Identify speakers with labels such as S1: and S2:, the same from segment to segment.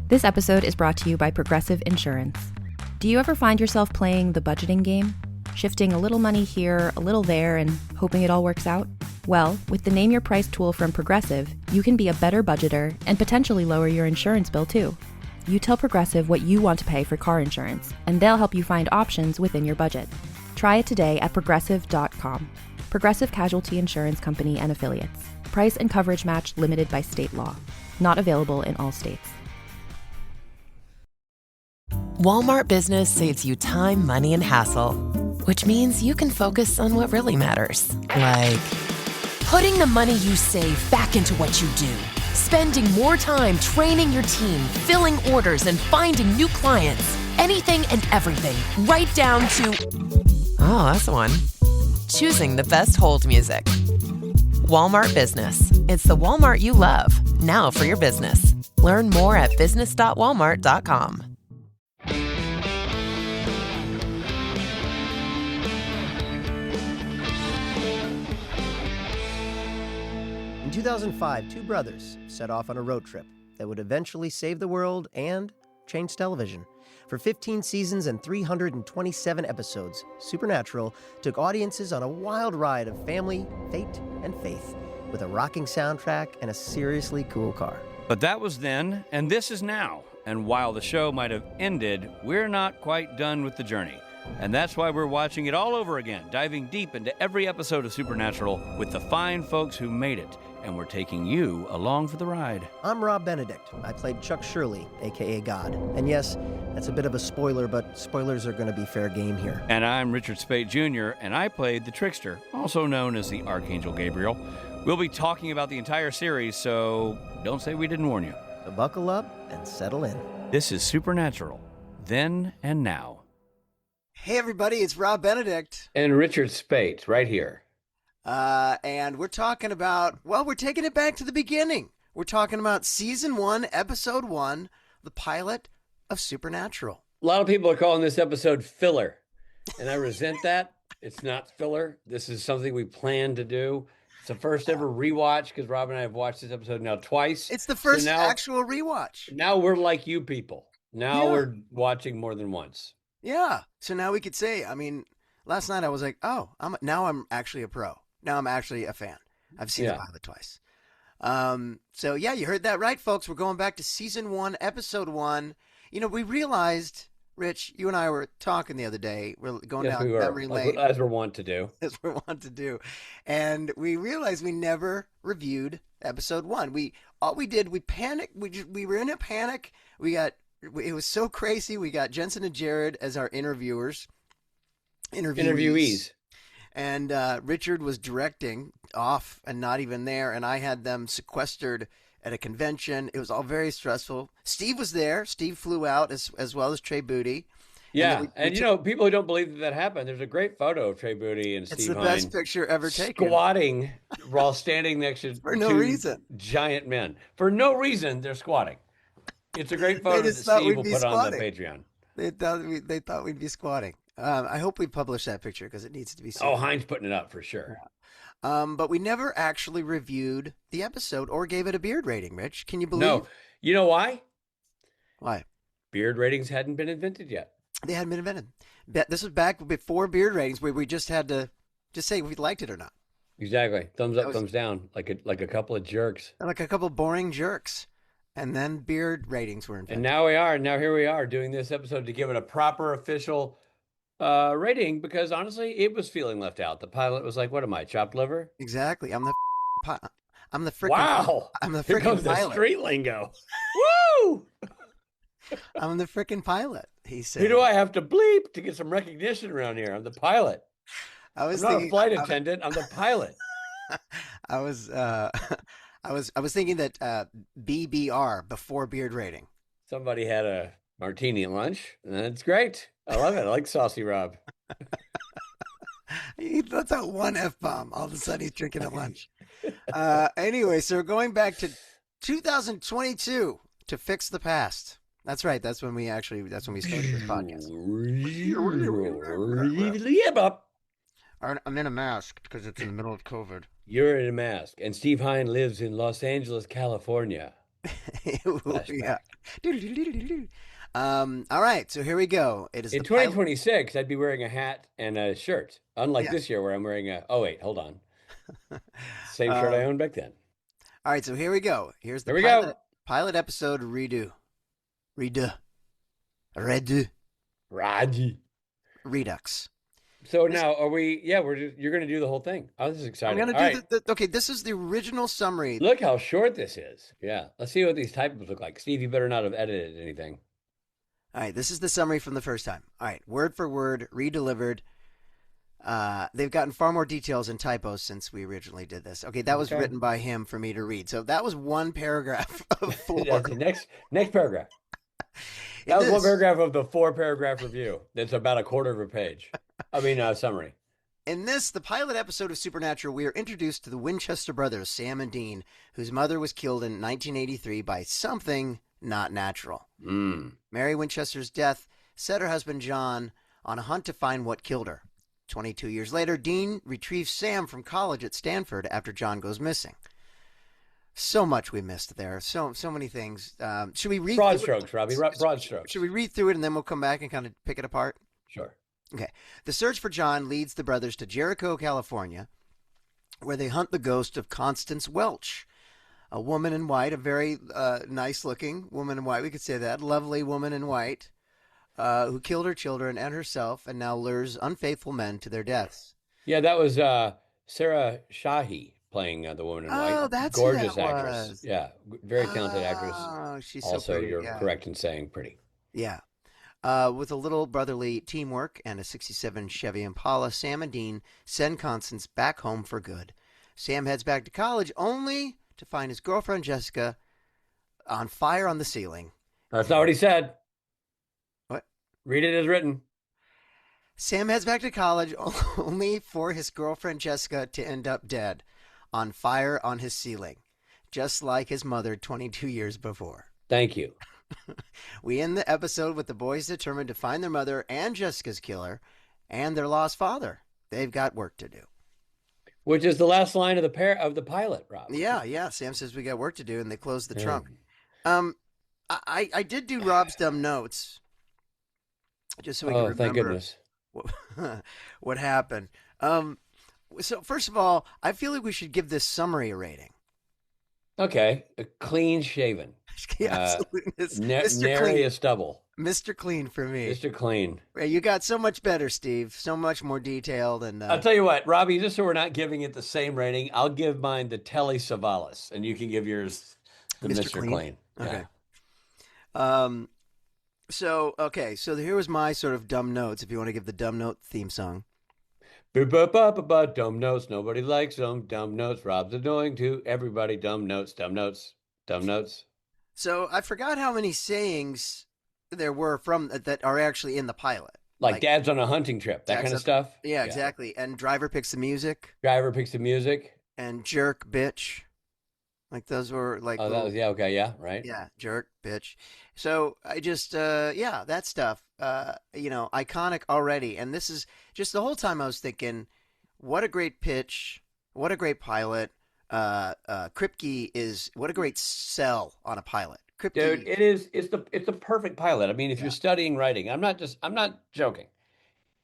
S1: This episode is brought to you by Progressive Insurance. Do you ever find yourself playing the budgeting game? Shifting a little money here, a little there, and hoping it all works out? Well, with the Name Your Price tool from Progressive, you can be a better budgeter and potentially lower your insurance bill too. You tell Progressive what you want to pay for car insurance, and they'll help you find options within your budget. Try it today at progressive.com. Progressive Casualty Insurance Company and Affiliates. Price and coverage match limited by state law. Not available in all states.
S2: Walmart Business saves you time, money, and hassle, which means you can focus on what really matters, like putting the money you save back into what you do, spending more time training your team, filling orders, and finding new clients. Anything and everything, right down to, oh, that's the one, choosing the best hold music. Walmart Business. It's the Walmart you love, now for your business. Learn more at business.walmart.com.
S3: In 2005, two brothers set off on a road trip that would eventually save the world and change television. For 15 seasons and 327 episodes, Supernatural took audiences on a wild ride of family, fate, and faith, with a rocking soundtrack and a seriously cool car.
S4: But that was then, and this is now. And while the show might have ended, we're not quite done with the journey. And that's why we're watching it all over again, diving deep into every episode of Supernatural with the fine folks who made it. And we're taking you along for the ride.
S3: I'm Rob Benedict. I played Chuck Shirley, a.k.a. God. And yes, that's a bit of a spoiler, but spoilers are going to be fair game here.
S4: And I'm Richard Speight Jr., and I played the Trickster, also known as the Archangel Gabriel. We'll be talking about the entire series, so don't say we didn't warn you.
S3: So buckle up and settle in.
S4: This is Supernatural, then and now.
S5: Hey, everybody, it's Rob Benedict.
S6: And Richard Speight, right here.
S5: And we're talking about, well, we're taking it back to the beginning. We're talking about Season 1, Episode 1, the pilot of Supernatural.
S6: A lot of people are calling this episode filler, and I resent that. It's not filler. This is something we plan to do. It's the first ever rewatch, because Rob and I have watched this episode now twice.
S5: It's the first actual rewatch.
S6: Now we're like you people. Now we're watching more than once.
S5: Yeah. So now we could say, I mean, last night I was like, oh, now I'm actually a pro. Now I'm actually a fan. I've seen the pilot twice. So yeah, you heard that right, folks. We're going back to Season 1, Episode 1. You know, we realized, Rich, you and I were talking the other day. We're going down memory lane.
S6: As we're wont to do.
S5: And we realized we never reviewed Episode 1. We panicked. We were in a panic. It was so crazy. We got Jensen and Jared as our interviewees. And Richard was directing off and not even there. And I had them sequestered at a convention. It was all very stressful. Steve was there. Steve flew out as well as Trey Booty.
S6: Yeah. And you know, people who don't believe that happened, there's a great photo of Trey Booty and Steve
S5: It's the
S6: Hine
S5: best picture ever taken.
S6: Squatting while standing next to
S5: For no reason.
S6: Giant men. For no reason, they're squatting. It's a great photo that Steve will put on the Patreon.
S5: They thought we'd be squatting. I hope we publish that picture because it needs to be seen.
S6: Oh, Hine's putting it up for sure.
S5: Yeah. But we never actually reviewed the episode or gave it a beard rating, Rich. Can you believe?
S6: No. You know why?
S5: Why?
S6: Beard ratings hadn't been invented yet.
S5: They hadn't been invented. This was back before beard ratings where we just had to just say if we liked it or not.
S6: Exactly. Thumbs up, thumbs down, like a couple of jerks.
S5: Like a couple of boring jerks. And then beard ratings were invented.
S6: And now here we are doing this episode to give it a proper official rating, because honestly, it was feeling left out. The pilot was like, "What am I, chopped liver?"
S5: Exactly. I'm the freaking.
S6: Wow.
S5: I'm the
S6: Here
S5: freaking
S6: comes
S5: pilot.
S6: The street lingo. Woo!
S5: I'm the freaking pilot. He said.
S6: Who do I have to bleep to get some recognition around here? I'm the pilot. I'm not a flight attendant. I'm the pilot.
S5: I was thinking that BBR, before beard rating.
S6: Somebody had a martini at lunch, and it's great. I love it. I like Saucy Rob.
S5: He lets out one F-bomb. All of a sudden, he's drinking at lunch. Anyway, so we're going back to 2022 to fix the past. That's right. That's when we started this podcast. I'm in a mask because it's in the middle of COVID.
S6: You're in a mask. And Steve Hine lives in Los Angeles, California.
S5: Yeah. All right, so here we go. It is
S6: In
S5: the pilot.
S6: 2026, I'd be wearing a hat and a shirt. Unlike this year where I'm wearing a. Oh wait, hold on. Same shirt I owned back then.
S5: All right, so here we go. Here's the
S6: Here we
S5: pilot,
S6: go.
S5: pilot episode redo. Redu.
S6: Raji.
S5: Redux.
S6: So now are we? Yeah, you're going to do the whole thing. Oh, this is
S5: I'm
S6: exciting.
S5: going to
S6: All
S5: do
S6: right.
S5: okay, this is the original summary.
S6: Look how short this is. Yeah. Let's see what these typos look like. Steve, you better not have edited anything.
S5: All right, this is the summary from the first time. All right, word for word, redelivered. They've gotten far more details and typos since we originally did this. Okay, that was written by him for me to read. So that was one paragraph of 4.
S6: Next paragraph. That was one paragraph of the 4-paragraph review. That's about a quarter of a page. I mean, summary.
S5: In this, the pilot episode of Supernatural, we are introduced to the Winchester brothers, Sam and Dean, whose mother was killed in 1983 by something not natural. Mary Winchester's death set her husband John on a hunt to find what killed her. 22 years later, Dean retrieves Sam from college at Stanford after John goes missing. So much we missed there. So many things. Should we read
S6: broad strokes, Robbie? Broad strokes.
S5: Should we read through it and then we'll come back and kind of pick it apart?
S6: Sure.
S5: Okay. The search for John leads the brothers to Jericho, California, where they hunt the ghost of Constance Welch, a woman in white, a very nice-looking woman in white. We could say that. Lovely woman in white, who killed her children and herself and now lures unfaithful men to their deaths.
S6: Yeah, that was Sarah Shahi playing the woman in white.
S5: Oh, that's
S6: gorgeous
S5: who that
S6: actress.
S5: was.
S6: Yeah, very talented actress.
S5: Oh, she's
S6: also,
S5: so pretty.
S6: you're correct in saying pretty.
S5: Yeah. With a little brotherly teamwork and a 67 Chevy Impala, Sam and Dean send Constance back home for good. Sam heads back to college only to find his girlfriend Jessica on fire on the ceiling.
S6: That's not what he said.
S5: What?
S6: Read it as written.
S5: Sam heads back to college only for his girlfriend Jessica to end up dead on fire on his ceiling, just like his mother 22 years before.
S6: Thank you.
S5: We end the episode with the boys determined to find their mother and Jessica's killer and their lost father. They've got work to do.
S6: Which is the last line of the pilot, Rob.
S5: Yeah. Sam says we got work to do, and they close the trunk. I did do Rob's dumb notes, just so we can remember.
S6: Thank goodness.
S5: What happened. So first of all, I feel like we should give this summary a rating.
S6: Okay, clean shaven.
S5: Yeah, absolutely. Mr.
S6: Nary
S5: Clean.
S6: a stubble.
S5: Mr. Clean for me.
S6: Mr. Clean.
S5: You got so much better, Steve. So much more detailed. And
S6: I'll tell you what, Robbie, just so we're not giving it the same rating, I'll give mine the Telly Savalas, and you can give yours the Mr. Clean.
S5: Okay. So here was my sort of dumb notes, if you want to give the dumb note theme song.
S6: Dumb notes, nobody likes them. Dumb notes, Rob's annoying to everybody. Dumb notes, dumb notes, dumb notes.
S5: So I forgot how many sayings there were from that are actually in the pilot.
S6: Like Dad's on a hunting trip, that kind of stuff.
S5: Yeah, exactly. And driver picks the music.
S6: Driver picks the music.
S5: And jerk, bitch. Like those were like.
S6: Oh, that was right.
S5: Yeah, jerk, bitch. So I just that stuff. Iconic already. And this is just the whole time I was thinking, what a great pitch, what a great pilot. Kripke is what a great sell on a pilot. Kripke,
S6: dude, it's the perfect pilot. I mean, if you're studying writing, I'm not joking.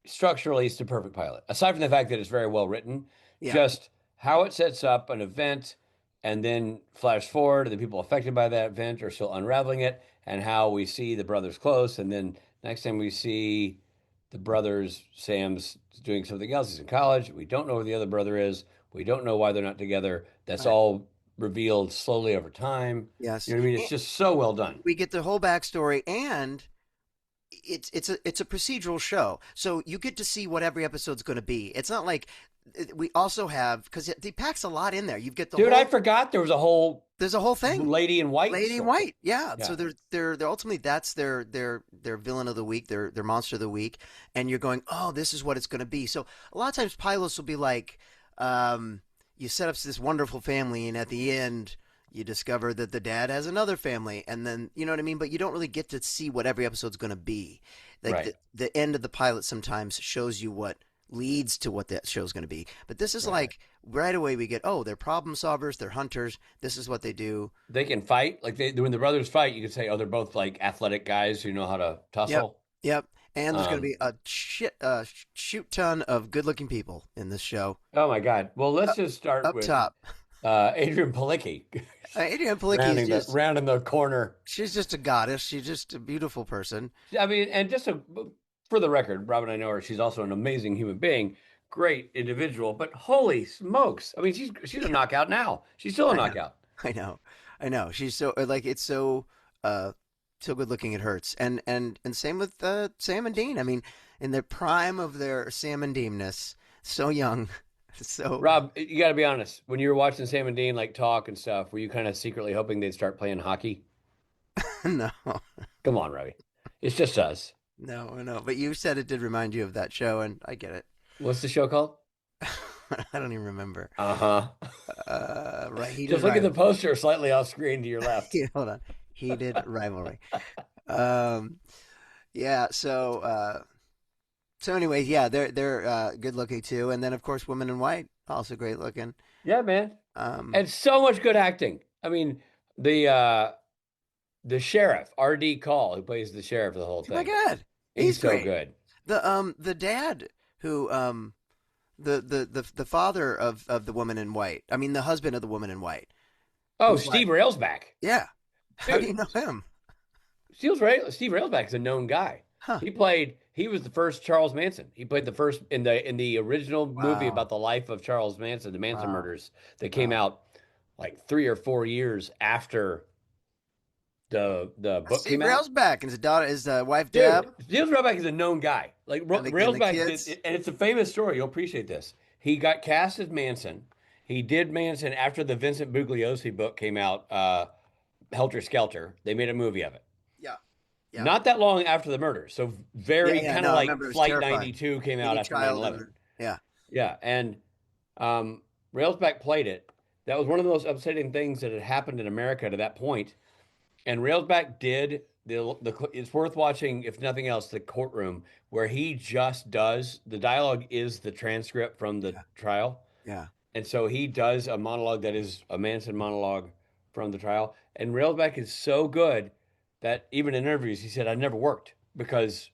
S6: Structurally, it's the perfect pilot. Aside from the fact that it's very well written, just how it sets up an event and then flash forward, and the people affected by that event are still unraveling it, and how we see the brothers close, and then next time we see the brothers, Sam's doing something else. He's in college. We don't know where the other brother is. We don't know why they're not together. That's all revealed slowly over time.
S5: Yes.
S6: You know what I mean? It's just so well done.
S5: We get the whole backstory, and it's a procedural show. So you get to see what every episode's going to be. It's not like we also have, because it packs a lot in there. You get the
S6: Dude, I forgot there's a whole
S5: thing.
S6: Lady in White.
S5: Lady in White. Yeah. So they're ultimately that's their villain of the week, their monster of the week, and you're going, oh, this is what it's going to be. So a lot of times pilots will be like, you set up this wonderful family, and at the end you discover that the dad has another family, and then you know what I mean. But you don't really get to see what every episode's going to be. Like the end of the pilot sometimes shows you what leads to what that show's going to be. But this is like right away we get, oh, they're problem solvers, they're hunters. This is what they do.
S6: They can fight. Like when the brothers fight, you could say, oh, they're both like athletic guys who know how to tussle.
S5: Yep. And there's going to be a shoot ton of good-looking people in this show.
S6: Oh my God! Well, let's just start
S5: up
S6: with
S5: top.
S6: Adrian Padalecki.
S5: Adrian Padalecki is just
S6: rounding the corner.
S5: She's just a goddess. She's just a beautiful person.
S6: I mean, and for the record, Rob and I know her. She's also an amazing human being, great individual. But holy smokes! I mean, she's a knockout now. She's still a knockout.
S5: I know. She's so it's so good looking it hurts. And same with Sam and Dean. I mean, in the prime of their Sam and Dean-ness, so young. So
S6: Rob, you got to be honest. When you were watching Sam and Dean like talk and stuff, were you kind of secretly hoping they'd start playing hockey?
S5: No.
S6: Come on, Robbie. It's just us.
S5: No. But you said it did remind you of that show, and I get it.
S6: What's the show called?
S5: I don't even remember.
S6: Right. Just look at the poster slightly off screen to your left.
S5: Hold on. Heated rivalry. Yeah. So anyway, yeah, they're good looking too, and then of course, Women in White also great looking.
S6: Yeah, man. And so much good acting. I mean, the sheriff, R.D. Call, who plays the sheriff of the whole thing.
S5: Oh my God,
S6: he's so
S5: great.
S6: good.
S5: The dad who the father of the Woman in White. I mean, the husband of the Woman in White.
S6: Oh, Steve Railsback.
S5: Yeah. How do you know him?
S6: Steve Railsback is a known guy.
S5: Huh.
S6: He was the first Charles Manson. He played the first in the original movie about the life of Charles Manson, the Manson murders, that came out like 3 or 4 years after the book came out.
S5: Steve Railsback and his wife Deb.
S6: Steve Railsback is a known guy. Like Railsback, and it's a famous story. You'll appreciate this. He got cast as Manson. He did Manson after the Vincent Bugliosi book came out, Helter Skelter. They made a movie of it.
S5: Yeah.
S6: Not that long after the murder. So kind of like Flight 92 came out after 9/11.
S5: Yeah.
S6: Yeah. And Railsback played it. That was one of the most upsetting things that had happened in America to that point. And Railsback did it's worth watching, if nothing else, the courtroom, where he just does the dialogue is the transcript from the trial.
S5: Yeah.
S6: And so he does a monologue that is a Manson monologue from the trial. And Railsback is so good that even in interviews, he said, I never worked because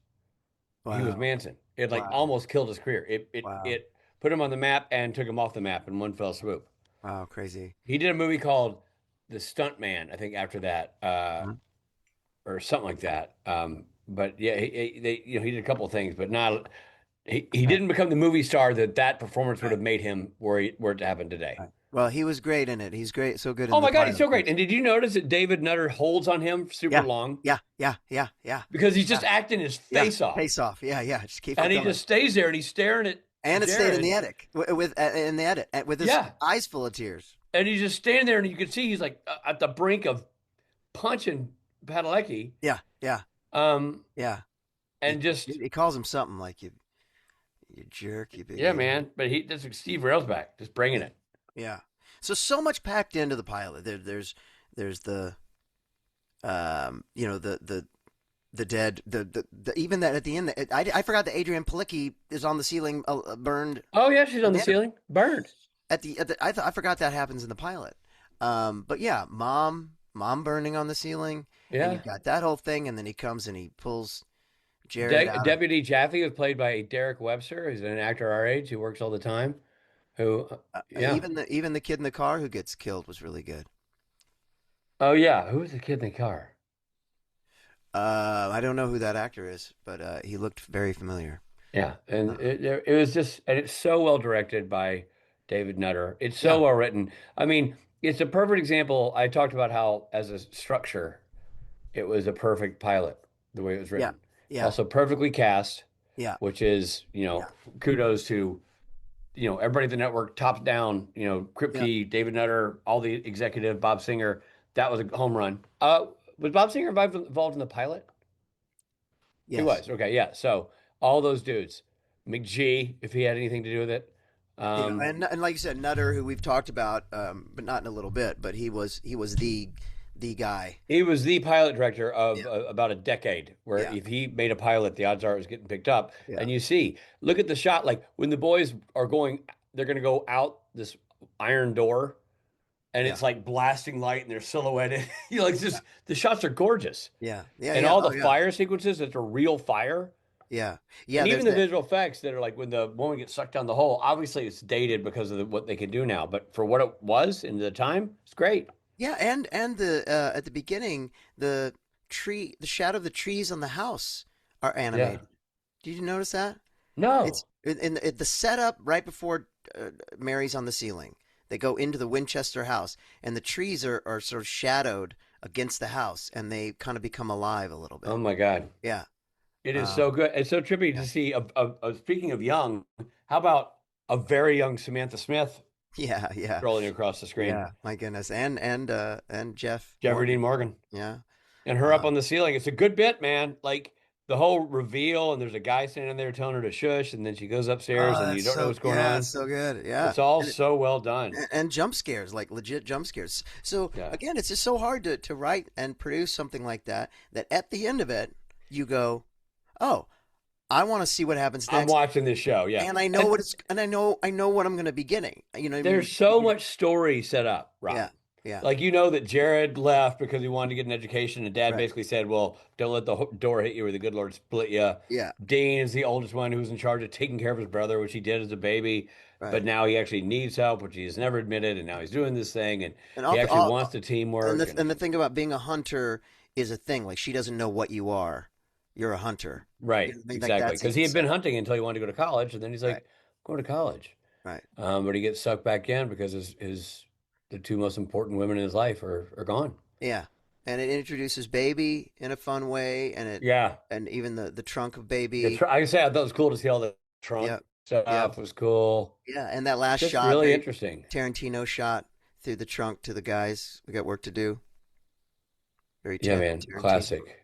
S6: he was Manson. It almost killed his career. It put him on the map and took him off the map in one fell swoop.
S5: Wow, crazy.
S6: He did a movie called The Stuntman, I think, after that, or something like that. But yeah, he did a couple of things, but not. He didn't become the movie star that performance would have made him were it to happen today. Right.
S5: Well, he was great in it. He's great, so good.
S6: Oh my God, he's so great! And did you notice that David Nutter holds on him super long?
S5: Yeah.
S6: Because he's just acting his face off.
S5: Face off. Yeah. Just keep.
S6: And he just stays there, and he's staring at.
S5: And it stayed in the attic with his eyes full of tears.
S6: And he's just standing there, and you can see he's like at the brink of punching Padalecki.
S5: Yeah.
S6: And
S5: he calls him something like you jerk, you big.
S6: Yeah, man. But that's like Steve Railsback, just bringing it.
S5: Yeah. So much packed into the pilot. There's the the dead, the even that at the end. I forgot that Adrian Padalecki is on the ceiling, burned.
S6: Oh yeah, she's on the ceiling, burned.
S5: I forgot that happens in the pilot. But yeah, mom burning on the ceiling.
S6: Yeah,
S5: and you've got that whole thing, and then he comes and he pulls Jared out.
S6: Deputy Jaffe was played by Derek Webster, who's an actor our age who works all the time.
S5: Even the kid in the car who gets killed was really good.
S6: Oh yeah, who was the kid in the car?
S5: I don't know who that actor is, but he looked very familiar.
S6: Yeah, and it was just, and it's so well directed by David Nutter. It's so well written. I mean, it's a perfect example. I talked about how, as a structure, it was a perfect pilot, the way it was written.
S5: Yeah.
S6: Also perfectly cast.
S5: Yeah.
S6: Which is, kudos to, everybody at the network, top down, Kripke, David Nutter, all the executive, Bob Singer. That was a home run. Was Bob Singer involved in the pilot?
S5: Yes.
S6: He was. Okay, yeah. So all those dudes, McGee, if he had anything to do with it.
S5: And like you said, Nutter, who we've talked about, but not in a little bit, but he was the the guy.
S6: He was the pilot director of about a decade, where
S5: Yeah.
S6: if he made a pilot, the odds are it was getting picked up.
S5: Yeah.
S6: And you see, look at the shot, like when the boys are going, they're going to go out this iron door, and it's like blasting light, and they're silhouetted. It's just the shots are gorgeous.
S5: Yeah.
S6: And all the fire sequences, it's a real fire.
S5: Yeah.
S6: And even the visual effects that are like when the woman gets sucked down the hole, obviously it's dated because of what they can do now, but for what it was in the time, it's great.
S5: Yeah, and the at the beginning, the shadow of the trees on the house are animated. Did you notice that?
S6: No.
S5: It's in the setup right before Mary's on the ceiling. They go into the Winchester house, and the trees are sort of shadowed against the house, and they kind of become alive a little bit.
S6: Oh my God.
S5: Yeah.
S6: It is so good. It's so trippy to see. Speaking of young, how about a very young Samantha Smith?
S5: Yeah.
S6: Rolling across the screen.
S5: Yeah, my goodness. And Jeff.
S6: Jeffrey Dean Morgan.
S5: Yeah.
S6: And her up on the ceiling. It's a good bit, man. Like the whole reveal, and there's a guy standing there telling her to shush, and then she goes upstairs, and you don't know what's going on.
S5: It's so good. Yeah.
S6: It's all so well done.
S5: And jump scares, like legit jump scares. So again, it's just so hard to write and produce something like that at the end of it, you go, oh, I want to see what happens next.
S6: I'm watching this show,
S5: and I know I know what I'm going to be getting.
S6: There's so much story set up, Rob.
S5: Yeah.
S6: Like that Jared left because he wanted to get an education, and Dad basically said, "Well, don't let the door hit you, or the good Lord split you."
S5: Yeah.
S6: Dean is the oldest one who's in charge of taking care of his brother, which he did as a baby, but now he actually needs help, which he has never admitted, and now he's doing this thing, and he actually wants the teamwork.
S5: And the thing about being a hunter is a thing. Like, she doesn't know what you are. You're a hunter.
S6: Right, exactly. Because he had been hunting until he wanted to go to college, and then he's like, go to college.
S5: Right.
S6: But he gets sucked back in because the two most important women in his life are gone.
S5: Yeah. And it introduces Baby in a fun way, and and even the trunk of Baby.
S6: I say I thought it was cool to see all the trunk stuff was cool.
S5: Yeah, and that last
S6: just
S5: shot,
S6: really interesting.
S5: Tarantino shot through the trunk to the guys. We got work to do. Very
S6: classic-esque.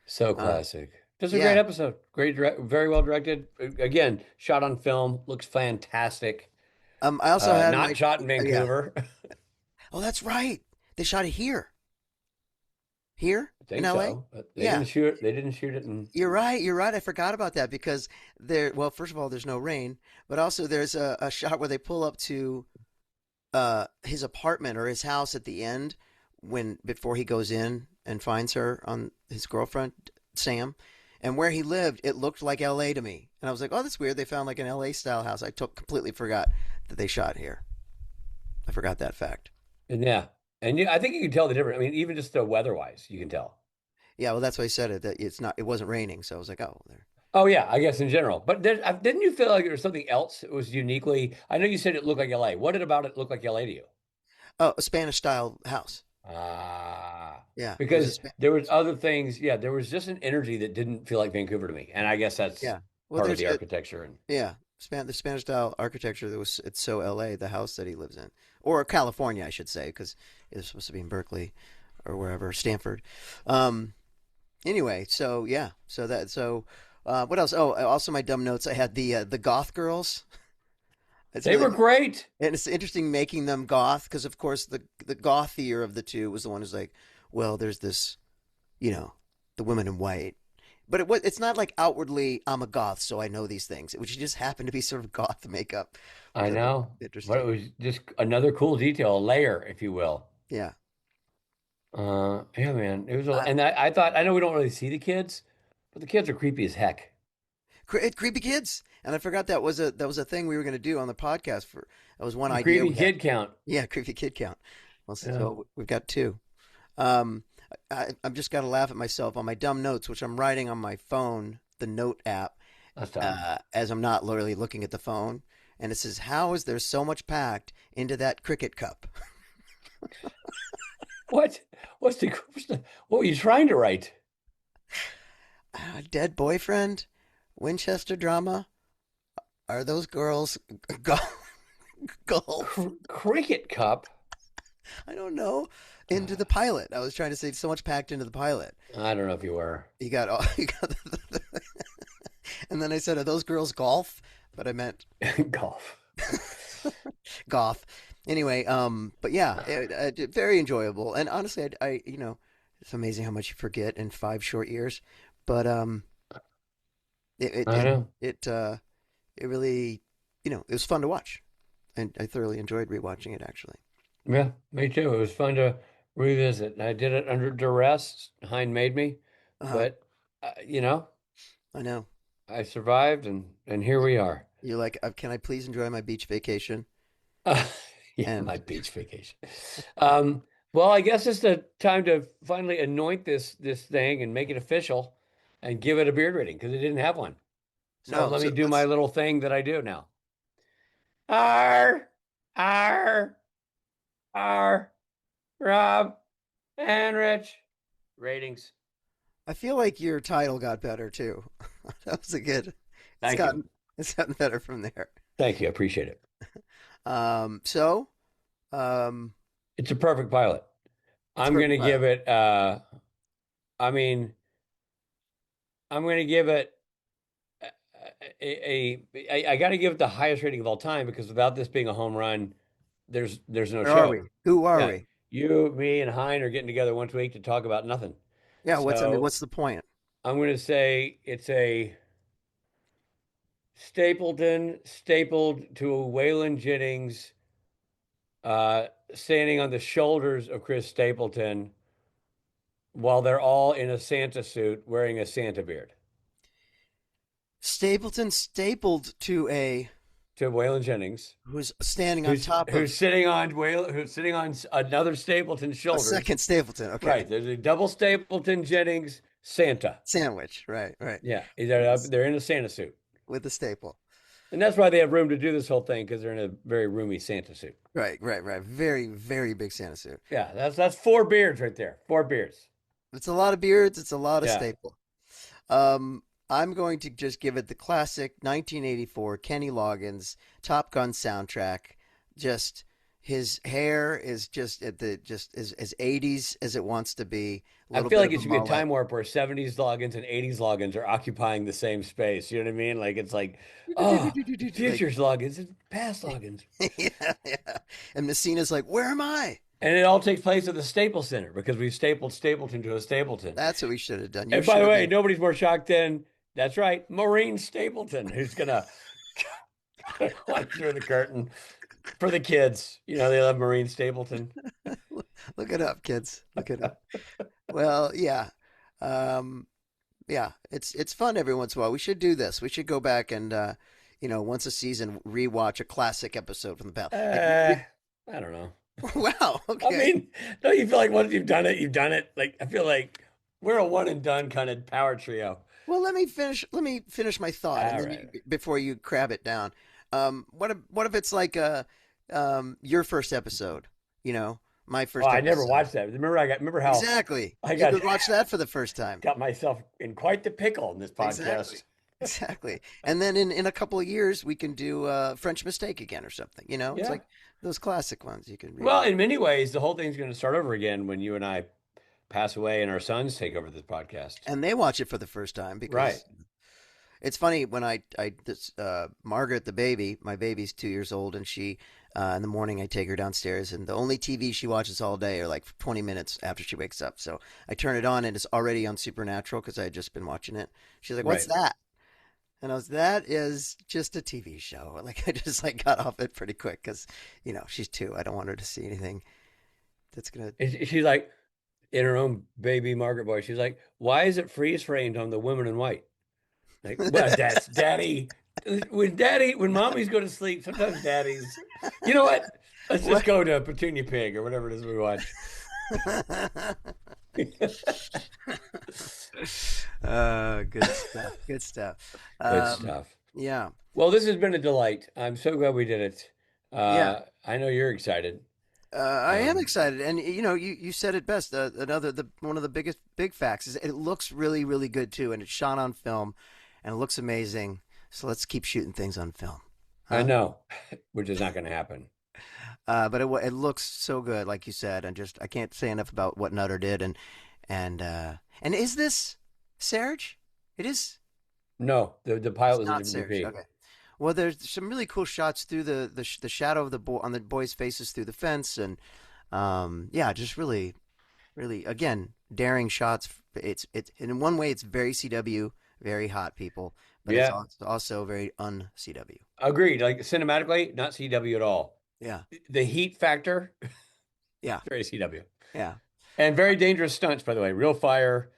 S6: So classic. Just a great episode. Very well directed. Again, shot on film. Looks fantastic.
S5: I also had
S6: not shot in Vancouver.
S5: Oh, that's right. They shot it here. Here in LA.
S6: So. Didn't shoot it. They didn't shoot it.
S5: You're right. I forgot about that because first of all, there's no rain, but also there's a shot where they pull up to his apartment or his house at the end before he goes in and finds her on his girlfriend, Sam. And where he lived, it looked like LA to me. And I was like, oh, that's weird. They found like an LA style house. I completely forgot that they shot here. I forgot that fact.
S6: And I think you can tell the difference. I mean, even just weather-wise, you can tell.
S5: Yeah, well, that's why I said it. That it wasn't raining, so I was like, oh, there.
S6: Oh yeah, I guess in general. But didn't you feel like there was something else that was uniquely? I know you said it looked like LA. What about it look like LA to you?
S5: Oh, a Spanish style house. Yeah.
S6: Because there was other things. Yeah, there was just an energy that didn't feel like Vancouver to me, and I guess that's part of the architecture.
S5: The Spanish style architecture it's so LA, the house that he lives in, or California, I should say, because it's supposed to be in Berkeley or wherever, Stanford. Anyway, what else? Oh, also my dumb notes. I had the goth girls.
S6: They were great,
S5: and it's interesting making them goth because, of course, the gothier of the two was the one who's like, well, there's this, the women in white. But it's not like outwardly, I'm a goth, so I know these things. She just happened to be sort of goth makeup.
S6: I know.
S5: Interesting.
S6: But it was just another cool detail, a layer, if you will.
S5: Yeah.
S6: Yeah, man. It was, and I thought, I know we don't really see the kids, but the kids are creepy as heck.
S5: Creepy kids, and I forgot that was a thing we were going to do on the podcast. That was one idea.
S6: Creepy kid count.
S5: Yeah, creepy kid count. Well, so we've got two. I'm just got to laugh at myself on my dumb notes, which I'm writing on my phone, the note app, as I'm not literally looking at the phone. And it says, "How is there so much packed into that cricket cup?"
S6: What? What were you trying to write?
S5: Dead boyfriend, Winchester drama. Are those girls golf?
S6: Cricket cup?
S5: I don't know. Into the pilot. I was trying to say so much packed into the pilot.
S6: I don't know if you were.
S5: You got and then I said, are those girls golf? But I meant
S6: golf.
S5: Goth. Anyway, but yeah, very enjoyable. And honestly, it's amazing how much you forget in 5 short years. But it
S6: I
S5: it
S6: know.
S5: it it really, it was fun to watch, and I thoroughly enjoyed rewatching it actually.
S6: Yeah, me too. It was fun to revisit. I did it under duress. Hein made me,
S5: Uh-huh.
S6: but you know,
S5: I know.
S6: I survived, and here we are.
S5: You're like, can I please enjoy my beach vacation?
S6: Uh, yeah,
S5: And
S6: my beach vacation. Um, well, I guess it's the time to finally anoint this thing and make it official and give it a beard rating because it didn't have one. So
S5: no,
S6: let
S5: so
S6: me do my
S5: let's.
S6: little thing that I do now. R, R, R, Rob, and Rich. Ratings.
S5: I feel like your title got better too. That was a good. It's
S6: Thank you.
S5: gotten it's gotten better from there.
S6: Thank you. I appreciate it.
S5: So, um,
S6: It's a perfect pilot.
S5: it's
S6: I'm going
S5: perfect
S6: to give
S5: pilot.
S6: it, I mean, I'm going to give it I got to give it the highest rating of all time because without this being a home run, there's no
S5: Where are
S6: show.
S5: we? Who are
S6: Yeah.
S5: we?
S6: You, me, and Hein are getting together once a week to talk about nothing.
S5: Yeah.
S6: So
S5: What's the point?
S6: I'm going to say it's a Stapleton stapled to a Waylon Jennings, standing on the shoulders of Chris Stapleton while they're all in a Santa suit wearing a Santa beard.
S5: Stapleton stapled
S6: To Waylon Jennings,
S5: who's standing on top of
S6: who's sitting on another Stapleton's
S5: a
S6: shoulders.
S5: second Stapleton. Okay.
S6: Right. There's a double Stapleton Jennings Santa.
S5: Sandwich. Right.
S6: Yeah. They're in a Santa suit.
S5: With the staple.
S6: And that's why they have room to do this whole thing because they're in a very roomy Santa suit.
S5: Right. Very, very big Santa suit.
S6: Yeah, that's 4 beards right there. 4 beards.
S5: It's a lot of beards. It's a lot of
S6: Yeah.
S5: staple. I'm going to just give it the classic 1984 Kenny Loggins Top Gun soundtrack. Just his hair is just as 80s as it wants to be.
S6: I feel like it should be a time warp where 70s Loggins and 80s Loggins are occupying the same space. You know what I mean? Like it's like, oh, future's Loggins and past Loggins.
S5: Yeah. And Messina's like, where am I?
S6: And it all takes place at the Staples Center because we've stapled Stapleton to a Stapleton.
S5: That's what we should have done.
S6: And by the way, nobody's more shocked than, that's right, Maureen Stapleton, who's going to climb through the curtain for the kids. You know, they love Maureen Stapleton.
S5: Look it up, kids. Look it up. Well, yeah. Yeah, it's fun every once in a while. We should do this. We should go back and, once a season, rewatch a classic episode from the past.
S6: I don't know.
S5: Wow. Okay.
S6: I mean, don't you feel like once you've done it, you've done it? Like, I feel like we're a one and done kind of power trio.
S5: Well, let me finish my thought, and then before you crab it down. What if it's like your first episode? My first.
S6: I never watched that. Remember how
S5: exactly you could watch that for the first time.
S6: Got myself in quite the pickle in this podcast.
S5: Exactly. And then in a couple of years we can do French Mistake again or something. It's like those classic ones you can read.
S6: Well, in many ways, the whole thing's going to start over again when you and I pass away and our sons take over this podcast.
S5: And they watch it for the first time because it's funny when Margaret, the baby, my baby's 2 years old, and she, in the morning I take her downstairs and the only TV she watches all day are like 20 minutes after she wakes up. So I turn it on and it's already on Supernatural because I had just been watching it. She's like, what's that? And that is just a TV show. Like I just got off it pretty quick because, she's 2. I don't want her to see anything that's going to.
S6: She's like, in her own baby Margaret voice, she's like, why is it freeze framed on the women in white? Like, well, that's daddy. When mommies go to sleep, sometimes daddies. You know what? Let's just go to Petunia Pig or whatever it is we watch.
S5: Good stuff. Good stuff.
S6: Good stuff.
S5: Yeah.
S6: Well, this has been a delight. I'm so glad we did it. I know you're excited.
S5: I am excited, and you said it best. One of the big facts is it looks really, really good too, and it's shot on film, and it looks amazing. So let's keep shooting things on film.
S6: Huh? I know, which is not going to happen.
S5: But it looks so good, like you said, and just I can't say enough about what Nutter did, and is this Serge? It is.
S6: No, the pilot is
S5: not
S6: an
S5: Serge.
S6: MVP.
S5: Okay. Well, there's some really cool shots through the shadow of on the boys' faces through the fence, and just really, really again daring shots. It's in one way it's very CW, very hot people, but it's also very un-CW.
S6: Agreed. Like cinematically, not CW at all.
S5: Yeah.
S6: The heat factor.
S5: Yeah.
S6: Very CW.
S5: Yeah.
S6: And very dangerous stunts, by the way. Real fire.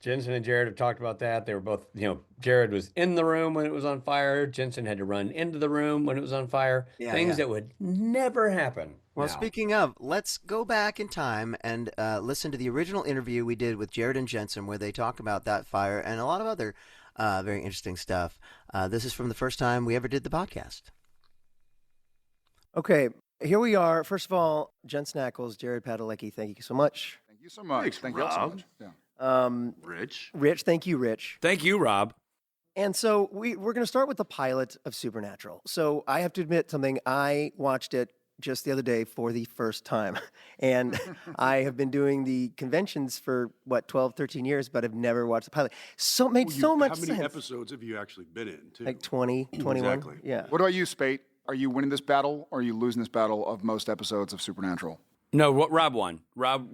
S6: Jensen and Jared have talked about that. They were both, Jared was in the room when it was on fire. Jensen had to run into the room when it was on fire. Things that would never happen.
S5: Well,
S6: now.
S5: Speaking of, let's go back in time and listen to the original interview we did with Jared and Jensen, where they talk about that fire and a lot of other very interesting stuff. This is from the first time we ever did the podcast.
S3: Okay, here we are. First of all, Jensen Ackles, Jared Padalecki, thank you so much.
S7: Thank you so much.
S8: Thanks,
S7: thank
S8: Rob.
S7: you so much. Yeah.
S8: Rich.
S3: Thank you, Rich.
S4: Thank you, Rob.
S3: And so we're going to start with the pilot of Supernatural. So I have to admit something. I watched it just the other day for the first time. And I have been doing the conventions for, 12, 13 years, but I've never watched the pilot. So it made so much sense.
S8: How many episodes have you actually been in, too?
S3: Like 20, 21.
S8: Exactly.
S3: Yeah.
S7: What about you, Spate? Are you winning this battle, or are you losing this battle of most episodes of Supernatural?
S4: No, Rob won. Rob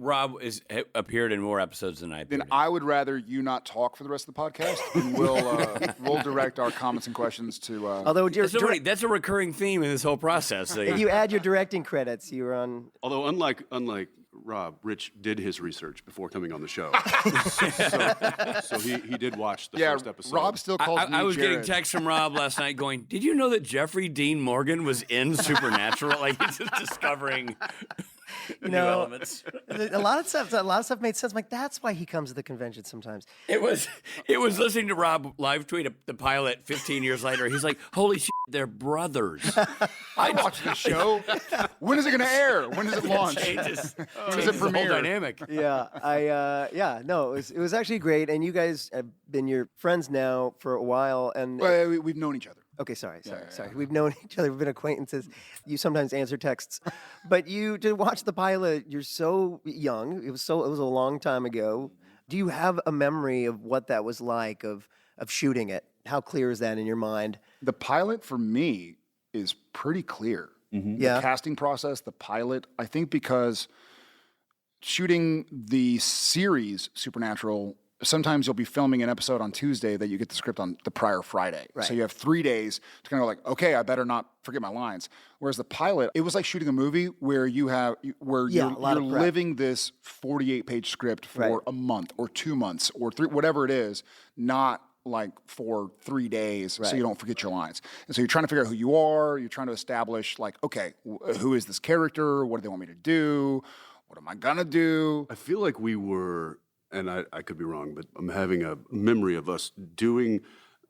S4: appeared in more episodes than I appeared.
S7: Then I would rather you not talk for the rest of the podcast, and we'll direct our comments and questions to.
S3: Although
S4: that's a recurring theme in this whole process.
S3: if you add your directing credits, you were on.
S8: Although unlike Rob, Rich did his research before coming on the show. so he did watch the first episode.
S7: Rob still calls me
S4: I was
S7: Jared.
S4: getting texts from Rob last night going, did you know that Jeffrey Dean Morgan was in Supernatural? Like, he's just discovering new elements.
S3: A lot of stuff made sense. I'm like, that's why he comes to the convention sometimes.
S4: It was listening to Rob live tweet the pilot 15 years later. He's like, holy shit, they're brothers.
S7: I watched the show. When is it going to air? When does it launch?
S4: Changes
S7: Does it premiere?
S4: the whole dynamic.
S3: Yeah, it was actually great. And you guys have been your friends now for a while. And
S7: We've known each other.
S3: Okay, sorry. We've known each other. We've been acquaintances. You sometimes answer texts, but to watch the pilot, you're so young. It was a long time ago. Do you have a memory of what that was like of shooting it? How clear is that in your mind?
S7: The pilot for me is pretty clear.
S3: Mm-hmm. Yeah.
S7: The casting process, the pilot, I think because shooting the series Supernatural, sometimes you'll be filming an episode on Tuesday that you get the script on the prior Friday.
S3: Right.
S7: So you have 3 days to kind of go like, okay, I better not forget my lines. Whereas the pilot, it was like shooting a movie where you're living this 48-page script for a month or 2 months or whatever it is, not like for 3 days so you don't forget your lines. And so you're trying to figure out who you are. You're trying to establish like, okay, who is this character? What do they want me to do? What am I going to do?
S8: I feel like we were, and I could be wrong, but I'm having a memory of us doing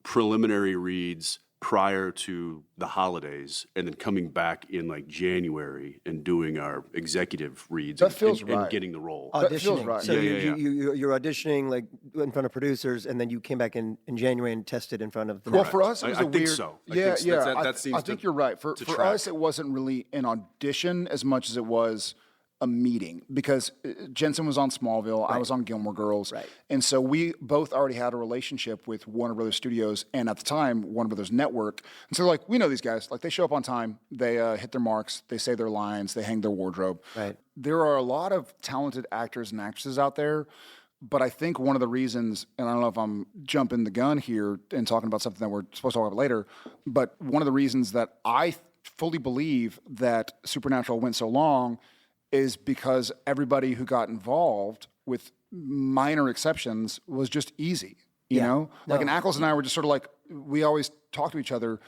S8: preliminary reads prior to the holidays and then coming back in like January and doing our executive reads and getting the role.
S7: That feels right.
S3: So you're auditioning like in front of producers, and then you came back in January and tested in front of them.
S7: Well, for us, it was
S8: I think so. I
S7: think you're right. For us, it wasn't really an audition as much as it was a meeting, because Jensen was on Smallville, I was on Gilmore Girls, and so we both already had a relationship with Warner Brothers Studios, and at the time, Warner Brothers Network. And so, like, we know these guys. Like, they show up on time, they hit their marks, they say their lines, they hang their wardrobe.
S3: Right.
S7: There are a lot of talented actors and actresses out there, but I think one of the reasons, and I don't know if I'm jumping the gun here and talking about something that we're supposed to talk about later, but one of the reasons that I fully believe that Supernatural went so long is because everybody who got involved, with minor exceptions, was just easy, you know? Like, and Ackles and I were just sort of like, we always talked to each other,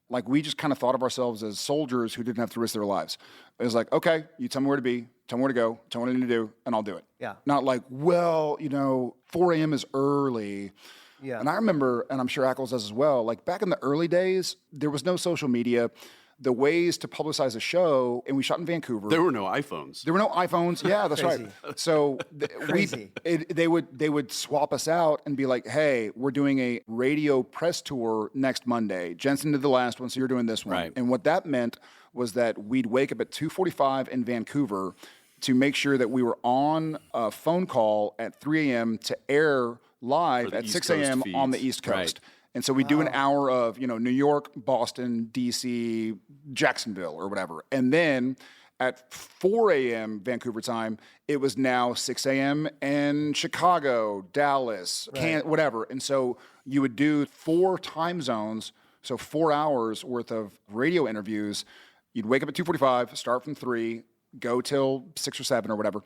S7: like, we just kind of thought of ourselves as soldiers who didn't have to risk their lives. It was like, okay, you tell me where to be, tell me where to go, tell me what I need to do, and I'll do it.
S3: Yeah.
S7: Not like, well, 4 a.m. is early. Yeah. And I remember, and I'm sure Ackles does as well, like, back in the early days, there was no social media. The ways to publicize a show, and we shot in Vancouver.
S8: There were no iPhones.
S7: Yeah, that's right. So they would swap us out and be like, hey, we're doing a radio press tour next Monday. Jensen did the last one, so you're doing this one.
S4: Right.
S7: And what that meant was that we'd wake up at 2:45 in Vancouver to make sure that we were on a phone call at 3 a.m. to air live at 6 a.m. on the East Coast. And so we do an hour of, New York, Boston, DC, Jacksonville or whatever. And then at 4 a.m. Vancouver time, it was now 6 a.m. in Chicago, Dallas, whatever. And so you would do 4 time zones, so 4 hours worth of radio interviews. You'd wake up at 2:45, start from 3, go till 6 or 7 or whatever.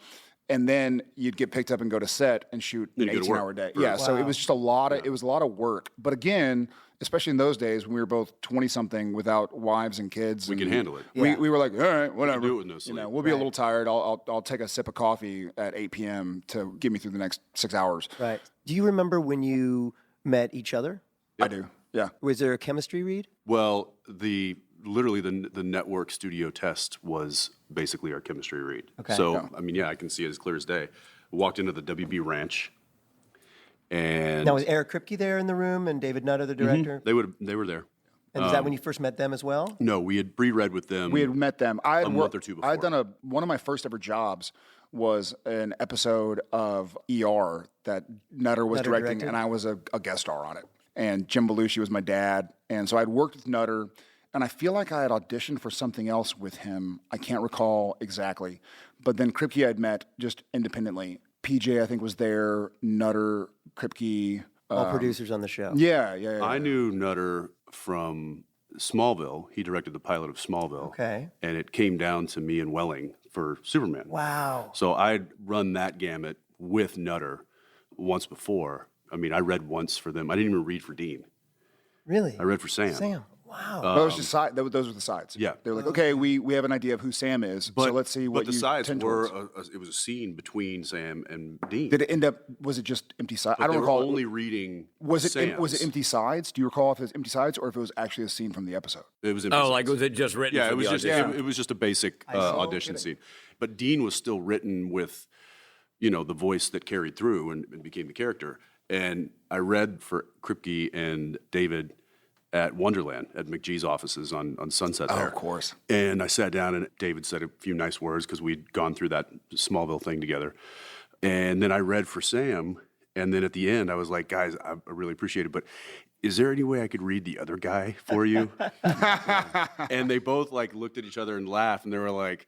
S7: And then you'd get picked up and go to set and shoot an 18-hour day. Yeah, so it was just a lot of work. But again, especially in those days when we were both 20-something without wives and kids.
S8: We can handle it.
S7: We were like, all right, whatever.
S8: Do it with no sleep.
S7: We'll be a little tired. I'll take a sip of coffee at 8 p.m. to get me through the next 6 hours.
S3: Right. Do you remember when you met each other?
S7: Yep. I do, yeah.
S3: Was there a chemistry read?
S8: Well, literally the network studio test was basically our chemistry read.
S3: Okay.
S8: So, I can see it as clear as day. Walked into the WB ranch, and
S3: now was Eric Kripke there in the room and David Nutter, the director?
S8: They were there.
S3: And is that when you first met them as well?
S8: No, we had pre-read with them.
S7: We had met them.
S8: A month or two before.
S7: I had done one of my first ever jobs was an episode of ER that Nutter was directing, and I was a guest star on it. And Jim Belushi was my dad. And so I'd worked with Nutter, and I feel like I had auditioned for something else with him. I can't recall exactly. But then Kripke I'd met just independently. PJ, I think, was there. Nutter, Kripke.
S3: All producers on the show.
S7: Yeah.
S8: I knew Nutter from Smallville. He directed the pilot of Smallville.
S3: Okay.
S8: And it came down to me and Welling for Superman.
S3: Wow.
S8: So I'd run that gamut with Nutter once before. I read once for them. I didn't even read for Dean.
S3: Really?
S8: I read for Sam.
S3: Wow.
S7: Those were the sides.
S8: Yeah.
S7: They were like, okay, we have an idea of who Sam is, so let's see what
S8: the
S7: you
S8: sides
S7: tend
S8: were.
S7: towards.
S8: It was a scene between Sam and Dean.
S7: Did it end up? Was it just empty sides? I don't
S8: they
S7: recall.
S8: Were only reading.
S7: Was it
S8: Sam's.
S7: empty sides? Do you recall if it was empty sides or if it was actually a scene from the episode?
S8: It was empty.
S6: Like was it just written?
S8: Yeah,
S6: for
S8: it was
S6: the
S8: just
S6: audition?
S8: it was just a basic audition scene. But Dean was still written with, the voice that carried through and became the character. And I read for Kripke and David at Wonderland at McGee's offices on Sunset there.
S7: Oh, of course.
S8: And I sat down and David said a few nice words because we'd gone through that Smallville thing together. And then I read for Sam. And then at the end, I was like, guys, I really appreciate it, but is there any way I could read the other guy for you? And they both looked at each other and laughed, and they were like,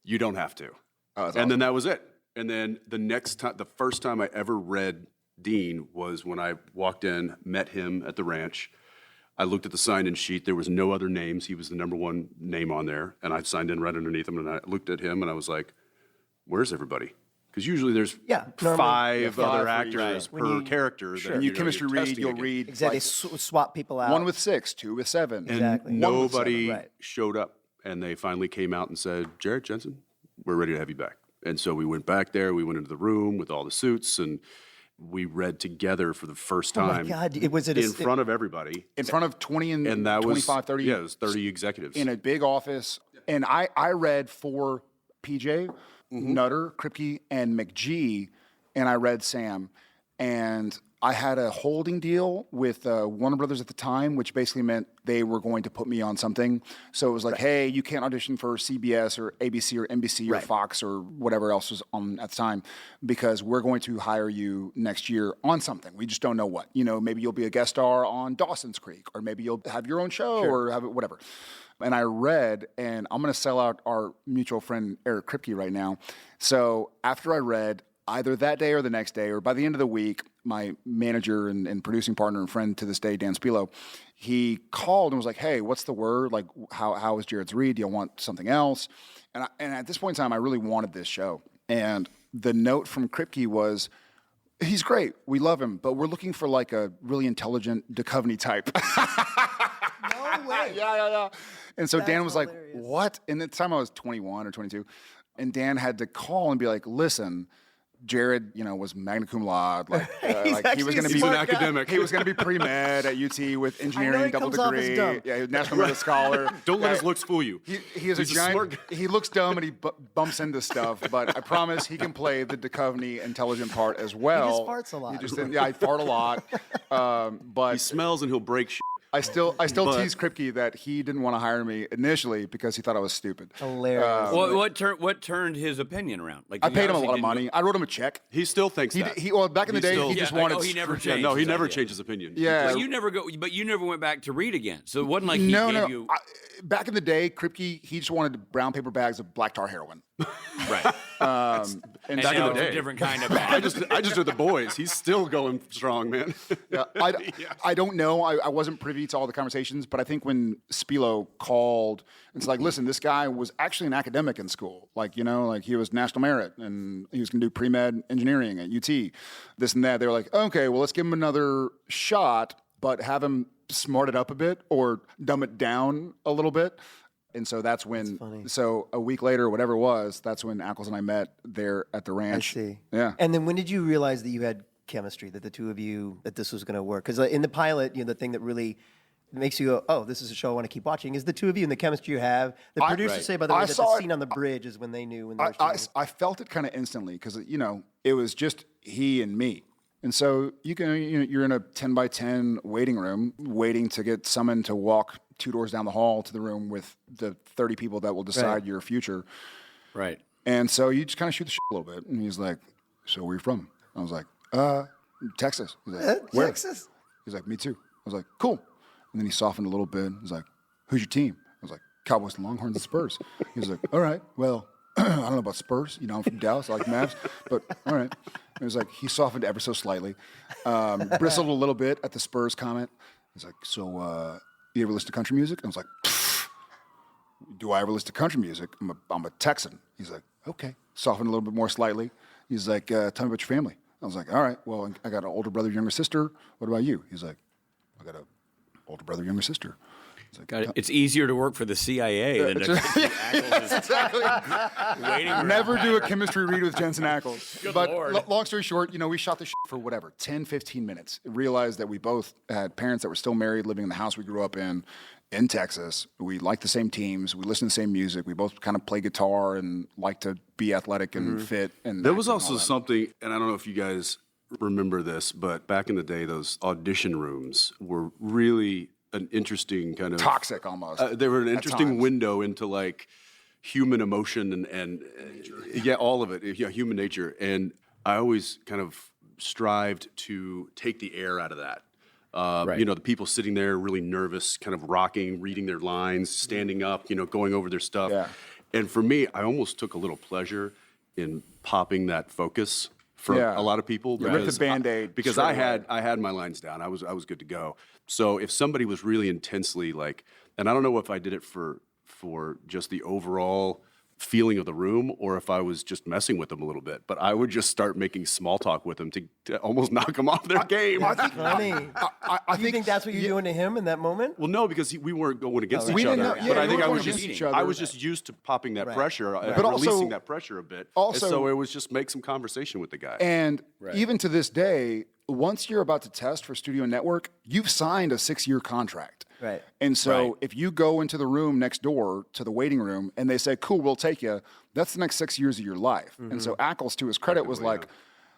S8: you don't have to.
S7: Oh,
S8: and then that was it. And then the first time I ever read Dean was when I walked in, met him at the ranch. I looked at the sign-in sheet. There was no other names. He was the number one name on there. And I signed in right underneath him. And I looked at him and I was like, where's everybody? Because usually there's five other actors per character.
S7: Sure. When you chemistry read, you'll read.
S3: Exactly. Swap people out.
S7: 1 with 6, 2 with 7.
S8: And
S3: exactly.
S8: Nobody showed up. And they finally came out and said, Jared, Jensen, we're ready to have you back. And so we went back there. We went into the room with all the suits and we read together for the first time.
S3: Oh my God! Was it
S8: in front of everybody?
S7: In front of 20
S8: and that
S7: 25,
S8: was
S7: 30?
S8: Yeah, it was 30 executives
S7: in a big office. And I read for PJ, Nutter, Kripke, and McGee, and I read Sam. And I had a holding deal with Warner Brothers at the time, which basically meant they were going to put me on something. So it was like, hey, you can't audition for CBS or ABC or NBC or Fox or whatever else was on at the time because we're going to hire you next year on something. We just don't know what. Maybe you'll be a guest star on Dawson's Creek, or maybe you'll have your own show or have whatever. And I read, and I'm going to sell out our mutual friend Eric Kripke right now. So after I read, either that day or the next day, or by the end of the week, my manager and producing partner and friend to this day, Dan Spilo, he called and was like, hey, what's the word? Like, how was Jared's read? Do you want something else? And at this point in time, I really wanted this show. And the note from Kripke was, he's great. We love him. But we're looking for a really intelligent Duchovny type.
S3: No way.
S7: Yeah. And so Dan was
S3: hilarious.
S7: like, what? And at the time I was 21 or 22. And Dan had to call and be like, listen, Jared, was magna cum laude. He was going to be
S8: an academic.
S7: He was going to be pre-med at UT with engineering double degree. Yeah, National Merit Scholar.
S8: Don't let his looks fool you.
S7: He's a giant. He looks dumb and he bumps into stuff, but I promise he can play the Duchovny intelligent part as well.
S3: He just farts a lot.
S7: I fart a lot. But
S8: he smells and he'll break shit.
S7: I still tease Kripke that he didn't want to hire me initially because he thought I was stupid.
S3: Hilarious.
S4: What turned his opinion around? Like,
S7: I paid him a lot of money. I wrote him a check.
S8: He still thinks that.
S7: Well, back in the day,
S8: still-
S7: he just wanted.
S4: he never changed.
S8: No, he
S4: his
S8: never
S4: idea.
S8: changed his opinion.
S7: Yeah.
S4: But you never went back to read again. So it wasn't like he
S7: No,
S4: gave
S7: no.
S4: you.
S7: Back in the day, Kripke, he just wanted brown paper bags of black tar heroin.
S4: Right.
S7: And
S8: back in
S4: now
S8: the
S4: it's
S8: day.
S4: a different kind of
S8: I just did the boys. He's still going strong, man.
S7: Yeah, I don't know. I wasn't privy to all the conversations, but I think when Spilo called, it's like, listen, this guy was actually an academic in school. Like, he was national merit and he was going to do pre-med engineering at UT, this and that. They were like, okay, well, let's give him another shot, but have him smart it up a bit or dumb it down a little bit. And so that's when, so a week later, whatever it was, that's when Ackles and I met there at the ranch.
S3: I see.
S7: Yeah.
S3: And then when did you realize that you had chemistry, that the two of you, that this was going to work? Because in the pilot, the thing that really makes you go, oh, this is a show I want to keep watching, is the two of you and the chemistry you have. The producers say, by the way, that the scene on the bridge is when they knew when they were shooting.
S7: I felt it kind of instantly because, it was just he and me. And so you're in a 10 by 10 waiting room waiting to get summoned to walk 2 doors down the hall to the room with the 30 people that will decide your future.
S4: Right.
S7: And so you just kind of shoot the shit a little bit. And he's like, so where are you from? I was like, Texas. He's like, where?
S3: Texas?
S7: He's like, me too. I was like, cool. And then he softened a little bit. He's like, who's your team? I was like, Cowboys and Longhorns and Spurs. He was like, all right, well, I don't know about Spurs. I'm from Dallas. I like Mavs. But all right. It was like, he softened ever so slightly. Bristled a little bit at the Spurs comment. He's like, so you ever listen to country music? I was like, do I ever listen to country music? I'm a Texan. He's like, okay. Softened a little bit more slightly. He's like, tell me about your family. I was like, all right, well, I got an older brother, younger sister. What about you? He's like, I got an older brother, younger sister.
S4: Like, it's easier to work for the CIA than to
S7: exactly.
S4: waiting around.
S7: Never do a chemistry read with Jensen Ackles.
S4: Good
S7: But
S4: Lord.
S7: long story short, we shot the shit for whatever, 10, 15 minutes. Realized that we both had parents that were still married, living in the house we grew up in Texas. We liked the same teams. We listened to the same music. We both kind of play guitar and like to be athletic and fit. And
S8: there was also something, and I don't know if you guys remember this, but back in the day, those audition rooms were really an interesting kind of
S7: toxic almost.
S8: They were an interesting window into like human emotion and all of it, human nature. And I always kind of strived to take the air out of that. The people sitting there really nervous, kind of rocking, reading their lines, standing up, going over their stuff.
S7: Yeah.
S8: And for me, I almost took a little pleasure in popping that focus for a lot of people.
S7: Rip the Band-Aid.
S8: Because I had my lines down. I was good to go. So if somebody was really intensely like, and I don't know if I did it for just the overall feeling of the room or if I was just messing with them a little bit, but I would just start making small talk with them to almost knock them off their game.
S3: Funny. I think that's what you're doing to him in that moment?
S8: Well, no, because we weren't going against
S7: we
S8: each
S7: didn't
S8: other.
S7: know-
S8: But
S7: yeah,
S8: I think
S7: we
S8: I
S7: weren't
S8: was just
S7: against each other.
S8: I was just used to popping that pressure,
S7: But also-
S8: releasing that pressure a bit.
S7: also-
S8: and so it was just make some conversation with the guy.
S7: And even to this day, once you're about to test for Studio Network, you've signed a 6-year contract.
S3: Right.
S7: And so if you go into the room next door to the waiting room and they say, cool, we'll take you, that's the next 6 years of your life. And so Ackles, to his credit, was like,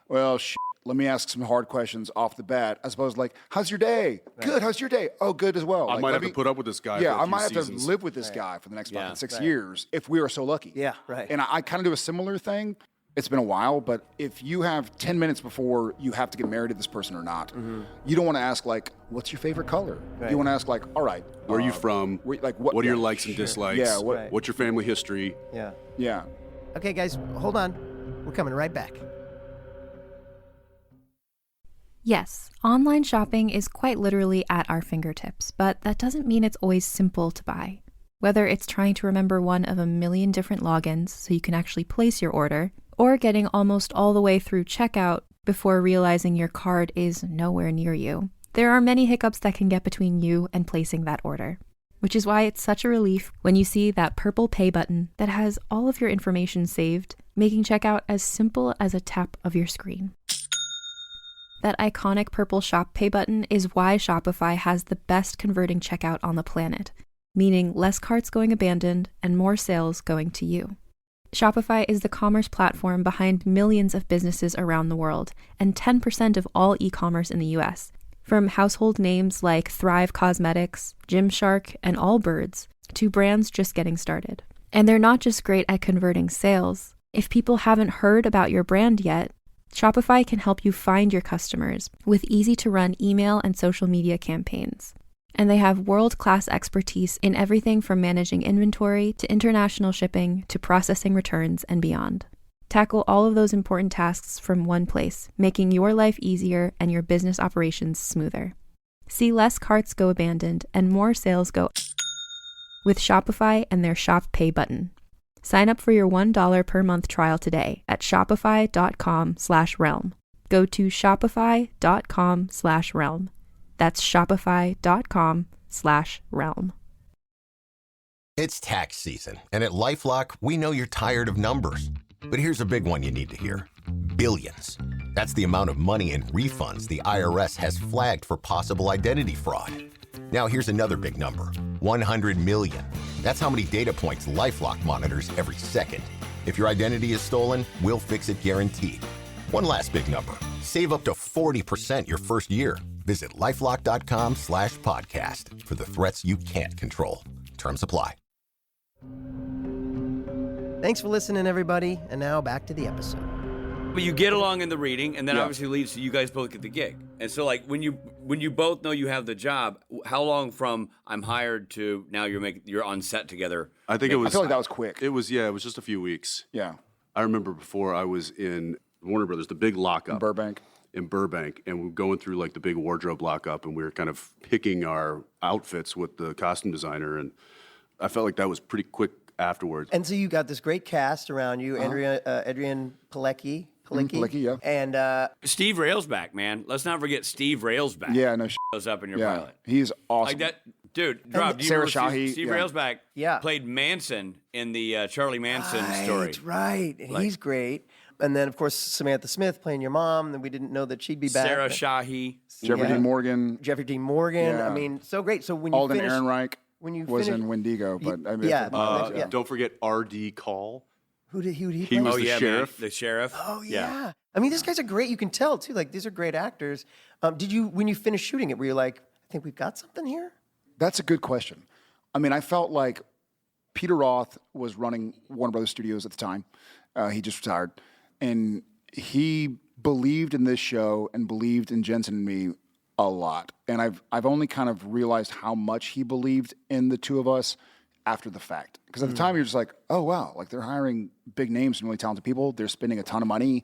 S7: well, let me ask some hard questions off the bat, as opposed to like, how's your day? Right. Good, how's your day? Oh, good as well.
S8: I might have to put up with this guy.
S7: Yeah,
S8: for a
S7: I
S8: few
S7: might have
S8: seasons.
S7: to live with this guy for the next fucking 6
S3: Right.
S7: years if we were so lucky.
S3: Yeah, right.
S7: And I kind of do a similar thing. It's been a while, but if you have 10 minutes before you have to get married to this person or not, you don't want to ask like, what's your favorite color?
S3: Right.
S7: You want to ask like, all right.
S8: Where are you from? What are your likes and dislikes?
S7: Yeah,
S8: what's your family history?
S3: Yeah.
S7: Yeah.
S3: Okay, guys, hold on. We're coming right back.
S1: Yes, online shopping is quite literally at our fingertips, but that doesn't mean it's always simple to buy. Whether it's trying to remember one of a million different logins so you can actually place your order, or getting almost all the way through checkout before realizing your card is nowhere near you, there are many hiccups that can get between you and placing that order. Which is why it's such a relief when you see that purple pay button that has all of your information saved, making checkout as simple as a tap of your screen. That iconic purple shop pay button is why Shopify has the best converting checkout on the planet, meaning less carts going abandoned and more sales going to you. Shopify is the commerce platform behind millions of businesses around the world and 10% of all e-commerce in the US. From household names like Thrive Cosmetics, Gymshark, and Allbirds, to brands just getting started. And they're not just great at converting sales. If people haven't heard about your brand yet, Shopify can help you find your customers with easy-to-run email and social media campaigns. And they have world-class expertise in everything from managing inventory to international shipping to processing returns and beyond. Tackle all of those important tasks from one place, making your life easier and your business operations smoother. See less carts go abandoned and more sales go with Shopify and their Shop Pay button. Sign up for your $1 per month trial today at shopify.com/realm. Go to shopify.com/realm. That's shopify.com/realm.
S9: It's tax season, and at LifeLock, we know you're tired of numbers. But here's a big one you need to hear. Billions. That's the amount of money in refunds the IRS has flagged for possible identity fraud. Now here's another big number. 100 million. That's how many data points LifeLock monitors every second. If your identity is stolen, we'll fix it guaranteed. One last big number. Save up to 40% your first year. Visit LifeLock.com/podcast for the threats you can't control. Terms apply.
S3: Thanks for listening, everybody. And now back to the episode.
S4: But you get along in the reading, and then obviously leads to you guys both get the gig. And so, like, when you both know you have the job, how long from I'm hired to now you're on set together?
S8: I feel like
S7: that was quick.
S8: It was just a few weeks.
S7: Yeah.
S8: I remember before I was in Warner Brothers, the big lockup. In Burbank, and we were going through like the big wardrobe lockup, and we were kind of picking our outfits with the costume designer, and I felt like that was pretty quick afterwards.
S3: And so you got this great cast around you, Adrian Padalecki.
S7: Yeah.
S3: And
S4: Steve Railsback, man. Let's not forget Steve Railsback.
S7: Yeah, no
S4: shows up in your pilot.
S7: He's awesome.
S4: Like that, dude. Rob, do you
S7: Sarah
S4: remember
S7: Shahi,
S4: Steve Railsback?
S3: Yeah.
S4: Played Manson in the Charlie Manson story.
S3: Right. He's great. And then, of course, Samantha Smith playing your mom. And we didn't know that she'd be back.
S4: Sarah Shahi.
S7: Jeffrey Dean Morgan.
S3: Yeah. I mean, so great. So when you
S7: Alden
S3: finish,
S7: Ehrenreich
S3: was
S7: in Wendigo, but I mean,
S8: Don't forget R.D. Call.
S3: Who did he play?
S8: He was the sheriff.
S4: Man, the sheriff.
S3: Oh yeah. I mean, these guys are great. You can tell too. Like these are great actors. Did you, when you finished shooting it, were you like, I think we've got something here?
S7: That's a good question. I mean, I felt like Peter Roth was running Warner Brothers Studios at the time. He just retired, and he believed in this show and believed in Jensen and me a lot. And I've only kind of realized how much he believed in the two of us after the fact. Because at the time, you're just like, oh, wow, like they're hiring big names and really talented people. They're spending a ton of money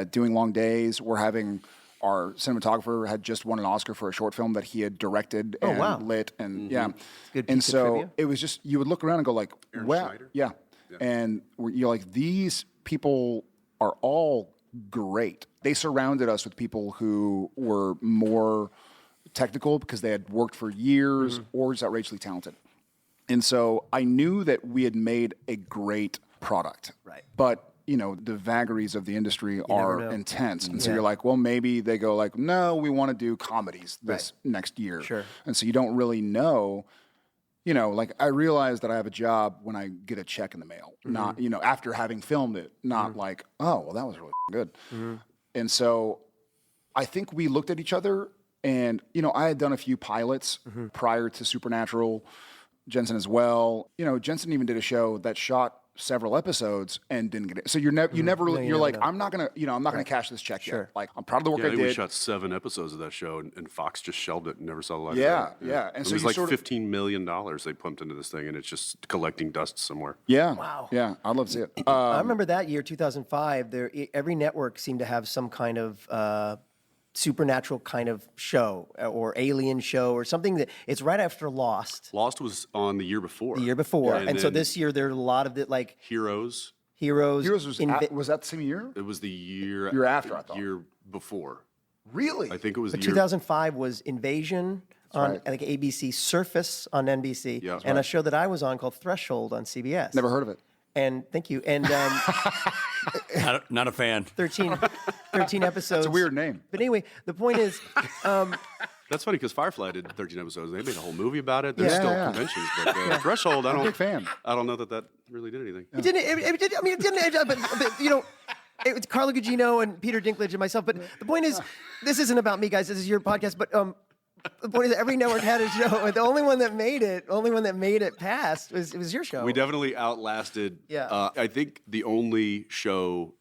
S7: doing long days. We're having our cinematographer had just won an Oscar for a short film that he had directed and lit. And
S3: Good
S7: and
S3: piece of
S7: so
S3: trivia.
S7: it was just, you would look around and go like,
S8: Aaron
S7: wow.
S8: Schneider?
S7: Yeah. And you're like, these people are all great. They surrounded us with people who were more technical because they had worked for years or just outrageously talented. And so I knew that we had made a great product.
S3: Right.
S7: But, you know, the vagaries of the industry are intense. And so you're like, well, maybe they go like, no, we want to do comedies this next year.
S3: Sure.
S7: And so you don't really know, you know, like I realize that I have a job when I get a check in the mail, not, you know, after having filmed it, not like, oh, well, that was really good. And so I think we looked at each other and, you know, I had done a few pilots prior to Supernatural, Jensen as well. You know, Jensen even did a show that shot several episodes and didn't get it. So you're you're like, I'm not gonna cash this check yet. Like, I'm proud of the work I did.
S8: We shot 7 episodes of that show, and Fox just shelved it and never saw the light of day.
S7: Yeah. And
S8: it
S7: so
S8: was
S7: you
S8: like
S7: sort of,
S8: $15 million they pumped into this thing, and it's just collecting dust somewhere.
S7: Yeah.
S3: Wow.
S7: Yeah, I'd love to see it.
S3: I remember that year, 2005. Every network seemed to have some kind of supernatural kind of show or alien show or something that it's right after Lost.
S8: Lost was on the year before.
S3: And so this year there are a lot of like
S8: Heroes.
S7: Heroes was that the same year?
S8: It was the year
S7: after, I thought.
S8: Year before.
S7: Really?
S8: I think it was
S3: But
S8: the year.
S3: 2005 was Invasion on I think ABC, Surface on NBC, and a show that I was on called Threshold on CBS.
S7: Never heard of it.
S3: And thank you. And
S4: Not a fan.
S3: 13 episodes.
S7: It's a weird name.
S3: But anyway, the point is,
S8: That's funny because Firefly did 13 episodes. They made a whole movie about it. There's still conventions, but Threshold,
S7: I'm a big fan.
S8: I don't know that really did anything.
S3: it didn't. I mean, it didn't. But you know, it was Carla Gugino and Peter Dinklage and myself. But the point is, this isn't about me, guys. This is your podcast. But the point is that every network had a show. The only one that made it past was your show.
S8: We definitely outlasted.
S3: Yeah.
S8: I think the only show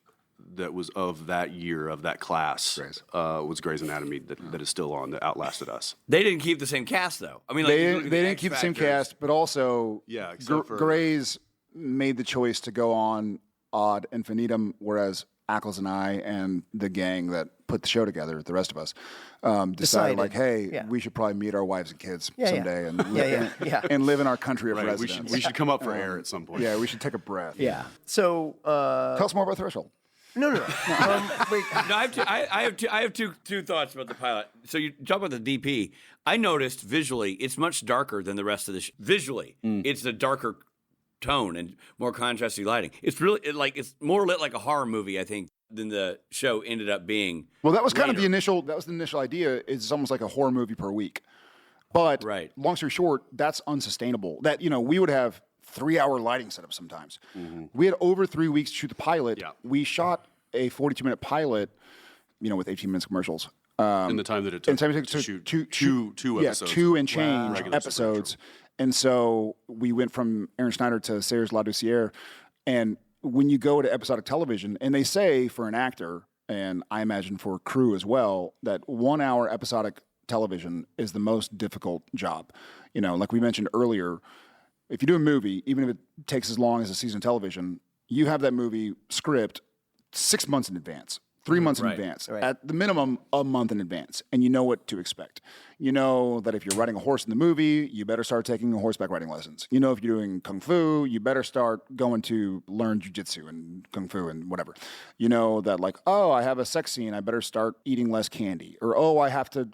S8: that was of that year, of that class, was Grey's Anatomy that is still on, that outlasted us.
S4: They didn't keep the same cast, though. I mean, like,
S7: they didn't keep the same cast, but also Grey's made the choice to go on ad infinitum, whereas Ackles and I and the gang that put the show together, the rest of us, decided like, hey, we should probably meet our wives and kids someday and live in our country of residence.
S8: We should come up for air at some point.
S7: Yeah, we should take a breath.
S3: Yeah. So
S7: tell us more about Threshold.
S3: No.
S4: No, I have two thoughts about the pilot. So you talk about the DP. I noticed visually, it's much darker than the rest of the visually. It's a darker tone and more contrasty lighting. It's really it's more lit like a horror movie, I think, than the show ended up being.
S7: Well, that was kind of the initial idea. It's almost like a horror movie per week. But long story short, that's unsustainable. That, we would have 3-hour lighting setups sometimes. We had over 3 weeks to shoot the pilot. Yeah. We shot a 42-minute pilot, with 18 minutes commercials.
S8: In the time that it took to shoot two episodes.
S7: 2 and change episodes. And so we went from Aaron Schneider to Sayers Laduciere. And when you go to episodic television, and they say for an actor, and I imagine for crew as well, that 1-hour episodic television is the most difficult job. Like we mentioned earlier, if you do a movie, even if it takes as long as a season of television, you have that movie script 6 months in advance, 3 months in advance, at the minimum a month in advance, and you know what to expect. You know that if you're riding a horse in the movie, you better start taking horseback riding lessons. If you're doing kung fu, you better start going to learn jiu-jitsu and kung fu and whatever. You know that I have a sex scene, I better start eating less candy. Or, I have to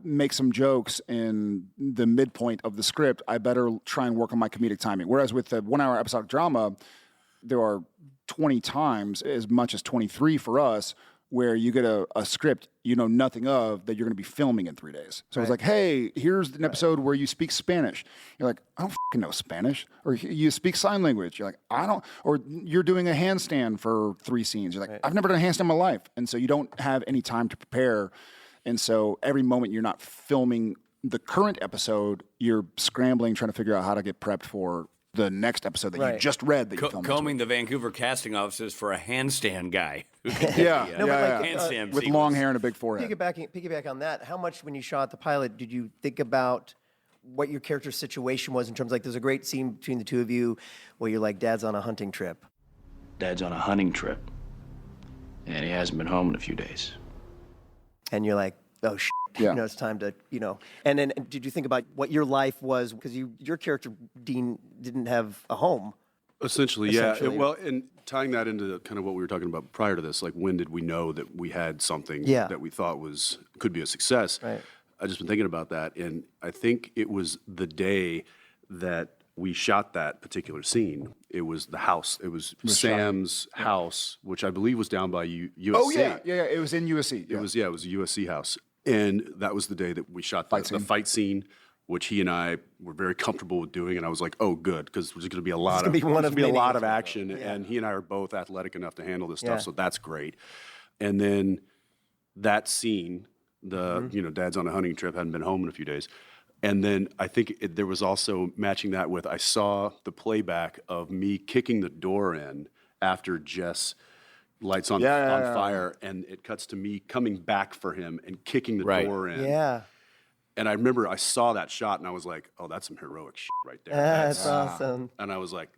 S7: make some jokes in the midpoint of the script, I better try and work on my comedic timing. Whereas with the 1-hour episodic drama, there are 20 times, as much as 23 for us, where you get a script you know nothing of that you're going to be filming in 3 days. So it's like, hey, here's an episode where you speak Spanish. You're like, I don't fucking know Spanish. Or you speak sign language. You're like, I don't. Or you're doing a handstand for 3 scenes. You're like, I've never done a handstand in my life. And so you don't have any time to prepare. And so every moment you're not filming the current episode, you're scrambling, trying to figure out how to get prepped for the next episode that you just read that you filmed.
S4: Combing the Vancouver casting offices for a handstand guy.
S3: Handstand
S7: with long hair and a big forehead.
S3: Piggyback on that, how much when you shot the pilot did you think about what your character's situation was in terms of there's a great scene between the two of you where you're like, Dad's on a hunting trip.
S10: Dad's on a hunting trip, and he hasn't been home in a few days.
S3: And you're like, oh, shit. It's time to, And then did you think about what your life was? Because your character, Dean, didn't have a home.
S8: Essentially, yeah. Well, and tying that into kind of what we were talking about prior to this, when did we know that we had something that we thought could be a success?
S3: Right.
S8: I've just been thinking about that, and I think it was the day that we shot that particular scene. It was the house. It was Sam's house, which I believe was down by USC.
S7: Oh, yeah. It was in USC.
S8: It was a USC house. And that was the day that we shot the fight scene, which he and I were very comfortable with doing. And I was like, oh, good, because there's going to be a lot of action. Yeah. And he and I are both athletic enough to handle this stuff, so that's great. And then that scene, Dad's on a hunting trip, hadn't been home in a few days. And then I think there was also matching that with, I saw the playback of me kicking the door in after Jess lights on fire, and it cuts to me coming back for him and kicking the door in.
S3: Yeah.
S8: And I remember I saw that shot, and I was like, oh, that's some heroic shit right there.
S3: That's awesome.
S8: And I was like,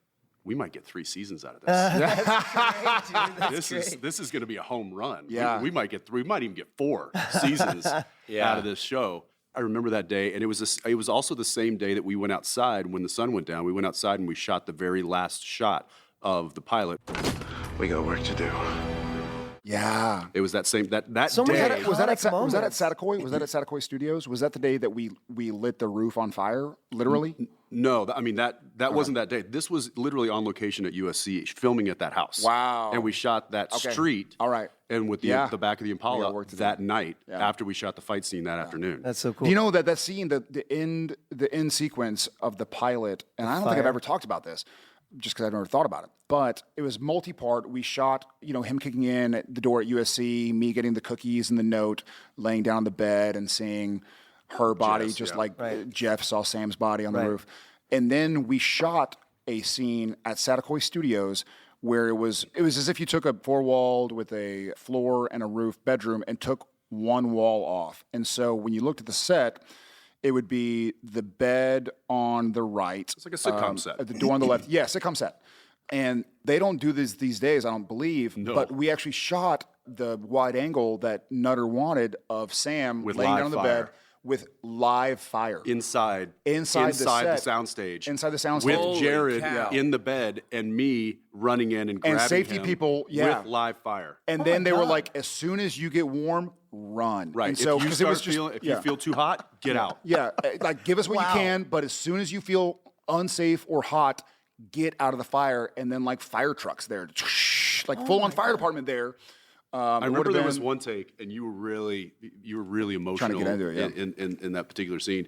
S8: we might get 3 seasons out of this.
S3: That's great, dude.
S8: This is going to be a home run.
S7: Yeah.
S8: We might even get 4 seasons out of this show. I remember that day, and it was also the same day that we went outside when the sun went down. We went outside and we shot the very last shot of the pilot.
S10: We got work to do.
S7: Yeah.
S8: It was that same day.
S7: Was that at Satakoy? Was that at Satakoy Studios? Was that the day that we lit the roof on fire, literally?
S8: No, that wasn't that day. This was literally on location at USC, filming at that house.
S7: Wow.
S8: And we shot that street.
S7: All right.
S8: And with the back of the Impala that night after we shot the fight scene that afternoon.
S3: That's so cool.
S7: Do you know that scene, the end sequence of the pilot, and I don't think I've ever talked about this, just because I've never thought about it. But it was multi-part. We shot, him kicking in at the door at USC, me getting the cookies and the note, laying down on the bed and seeing her body, Jeff saw Sam's body on the roof. And then we shot a scene at Satakoy Studios where it was as if you took a 4-walled with a floor and a roof bedroom and took one wall off. And so when you looked at the set, it would be the bed on the right.
S8: It's like a sitcom set.
S7: The door on the left. Yeah, sitcom set. And they don't do this these days, I don't believe.
S8: No.
S7: But we actually shot the wide angle that Nutter wanted of Sam
S8: with
S7: laying
S8: live
S7: down on the
S8: fire.
S7: bed with live fire.
S8: Inside
S7: the
S8: soundstage.
S7: Inside the soundstage.
S8: With Jared in the bed and me running in and grabbing
S7: safety
S8: him
S7: people,
S8: with live fire.
S7: And then they were like, as soon as you get warm, run.
S8: Right.
S7: And so,
S8: if you
S7: because it was just,
S8: you feel too hot, get out.
S7: Yeah. Like, give us what you can, but as soon as you feel unsafe or hot, get out of the fire. And then, like, fire trucks there, like full-on fire department there.
S8: I remember there was one take, and you were really emotional
S7: Trying to get into it,
S8: in that particular scene,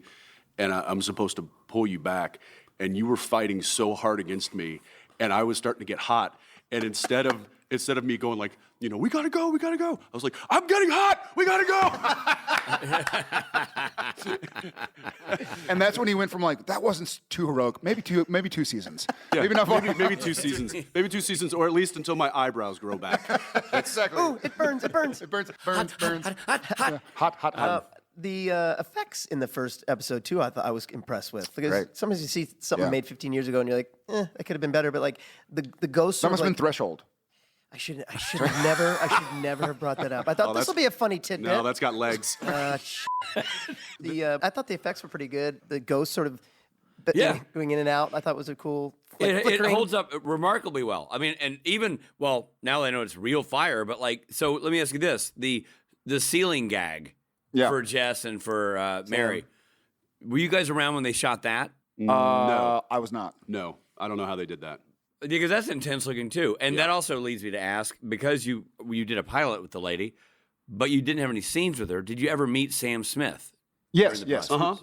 S8: and I'm supposed to pull you back, and you were fighting so hard against me, and I was starting to get hot, and instead of me going like, we gotta go, I was like, I'm getting hot, we gotta go.
S7: And that's when he went from like, that wasn't too heroic, maybe two seasons, maybe not far.
S8: maybe 2 seasons, or at least until my eyebrows grow back.
S7: Exactly.
S3: Ooh, it burns.
S7: Hot.
S3: The effects in the first episode too, I thought I was impressed with, because
S7: Right.
S3: sometimes you see something made 15 years ago and you're like, that could have been better. But like the ghosts,
S7: That must have been Threshold.
S3: I should never have brought that up. I thought this will be a funny tidbit.
S8: No, that's got legs.
S3: I thought the effects were pretty good. The ghost sort of going in and out, I thought was a cool.
S4: It holds up remarkably well. I mean, and even now I know it's real fire, but so let me ask you this: the ceiling gag for Jess and for Mary. Were you guys around when they shot that?
S8: No,
S7: I was not.
S8: No, I don't know how they did that.
S4: Because that's intense looking too. And that also leads me to ask, because you did a pilot with the lady, but you didn't have any scenes with her, did you ever meet Sam Smith?
S7: Yes.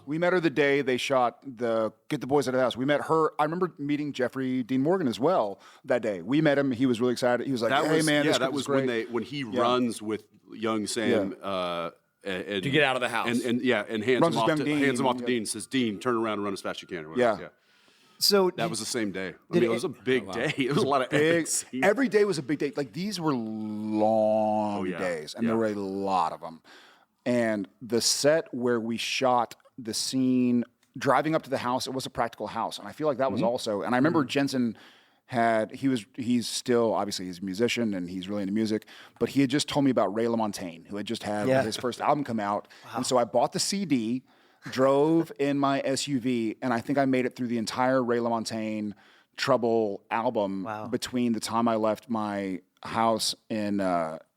S7: We met her the day they shot the Get the Boys Out of the House. We met her. I remember meeting Jeffrey Dean Morgan as well that day. We met him. He was really excited. He was like, "Hey man, this
S8: that was
S7: great."
S8: when he runs with young Sam and
S4: to get out of the house.
S8: and hands
S7: Runs
S8: him off
S7: with
S8: to
S7: Dean,
S8: hands him off to Dean. Says, "Dean, turn around and run as fast as you can." Or whatever.
S7: Yeah.
S3: So
S8: that was the same day. It was a big day. It was a lot of
S7: big.
S8: scenes.
S7: Every day was a big day. Like, these were long days, and there were a lot of them. And the set where we shot the scene driving up to the house, it was a practical house, and I feel like that was also. And I remember Jensen he's still, obviously he's a musician and he's really into music, but he had just told me about Ray LaMontagne, who had just had his first album come out, and so I bought the CD. Drove in my SUV, and I think I made it through the entire Ray LaMontagne Trouble album between the time I left my house in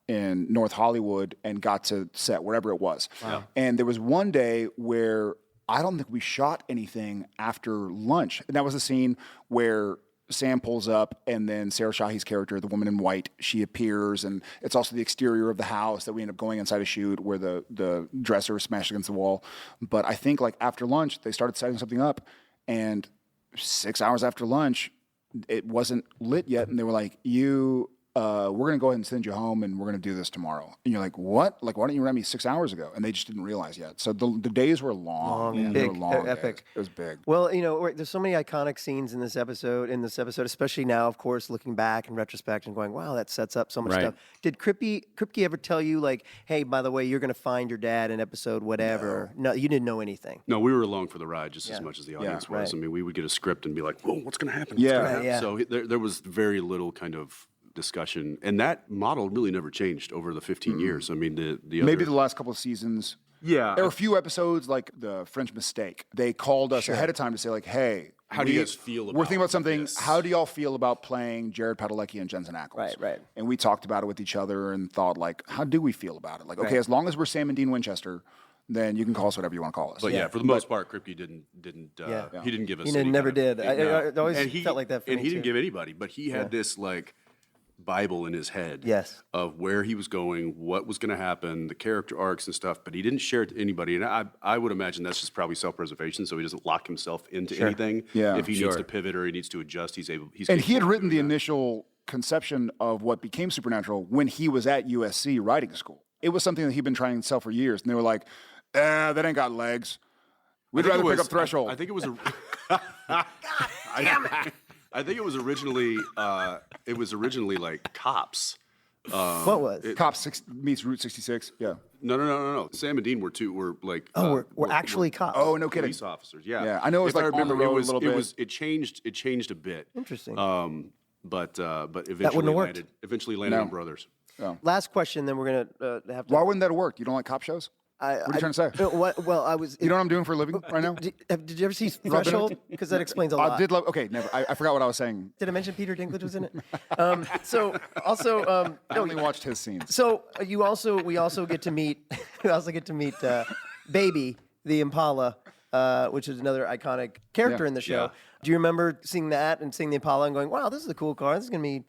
S7: North Hollywood and got to set, wherever it was. Wow. And there was one day where I don't think we shot anything after lunch. And that was the scene where Sam pulls up, and then Sarah Shahi's character, the woman in white, she appears, and it's also the exterior of the house that we end up going inside a shoot where the dresser is smashed against the wall. But I think like after lunch, they started setting something up, and 6 hours after lunch, it wasn't lit yet, and they were like, we're going to go ahead and send you home, and we're going to do this tomorrow. And you're like, what? Like, why didn't you rent me 6 hours ago? And they just didn't realize yet. So the days were long.
S3: Big,
S7: they were long
S3: epic.
S7: days. It was big.
S3: Well, there's so many iconic scenes in this episode, especially now, of course, looking back in retrospect and going, wow, that sets up so much stuff. Did Kripke ever tell you, like, hey, by the way, you're going to find your dad in episode whatever? No, you didn't know anything.
S8: No, we were along for the ride just as much as the audience was.
S3: Right.
S8: I mean, we would get a script and be like, whoa, what's going to happen? So there was very little kind of discussion, and that model really never changed over the 15 years. I mean,
S7: maybe the last couple of seasons.
S8: Yeah,
S7: there were a few episodes like the French Mistake. They called us ahead of time to say like, "Hey,
S8: how do you guys feel about
S7: we're thinking about something.
S8: This?
S7: How do y'all feel about playing Jared Padalecki and Jensen Ackles?"
S3: Right.
S7: And we talked about it with each other and thought like, how do we feel about it? Like, okay, as long as we're Sam and Dean Winchester, then you can call us whatever you want to call us.
S8: But for the most part, Kripke didn't he didn't give us.
S3: He never did. I always felt like that.
S8: And he didn't give anybody. But he had this like Bible in his head
S3: Yes.
S8: of where he was going, what was going to happen, the character arcs and stuff, but he didn't share it to anybody. And I would imagine that's just probably self-preservation, so he doesn't lock himself into anything.
S7: Yeah.
S8: If he needs to pivot or he needs to adjust, he's
S7: And he
S8: capable
S7: had
S8: of
S7: written
S8: doing
S7: the
S8: that.
S7: initial conception of what became Supernatural when he was at USC writing school. It was something that he'd been trying to sell for years, and they were like, that ain't got legs. We'd rather pick up Threshold.
S8: I think it was a. I think it was originally. It was originally like Cops.
S3: What was?
S7: Cops meets Route 66. Yeah.
S8: No. Sam and Dean were like.
S3: We're actually cops.
S7: Oh, no kidding.
S8: Police officers. Yeah.
S7: Yeah, I know it was
S8: If I
S7: like on the
S8: remember,
S7: road a little bit.
S8: It changed a bit.
S3: Interesting.
S8: But eventually
S3: wouldn't have worked.
S8: landed on Brothers.
S3: Last question, then we're going to have to...
S7: Why wouldn't that have worked? You don't like cop shows? What are you trying to say?
S3: Well, I was...
S7: You know what I'm doing for a living right now?
S3: Did you ever see Threshold? Because that explains a lot.
S7: I did love... Okay, never. I forgot what I was saying.
S3: Did I mention Peter Dinklage was in it? So also...
S7: I only watched his scenes.
S3: So we also get to meet... Baby, the Impala, which is another iconic character in the show.
S8: Yeah.
S3: Do you remember seeing that and seeing the Impala and going, wow, this is a cool car. This is going to be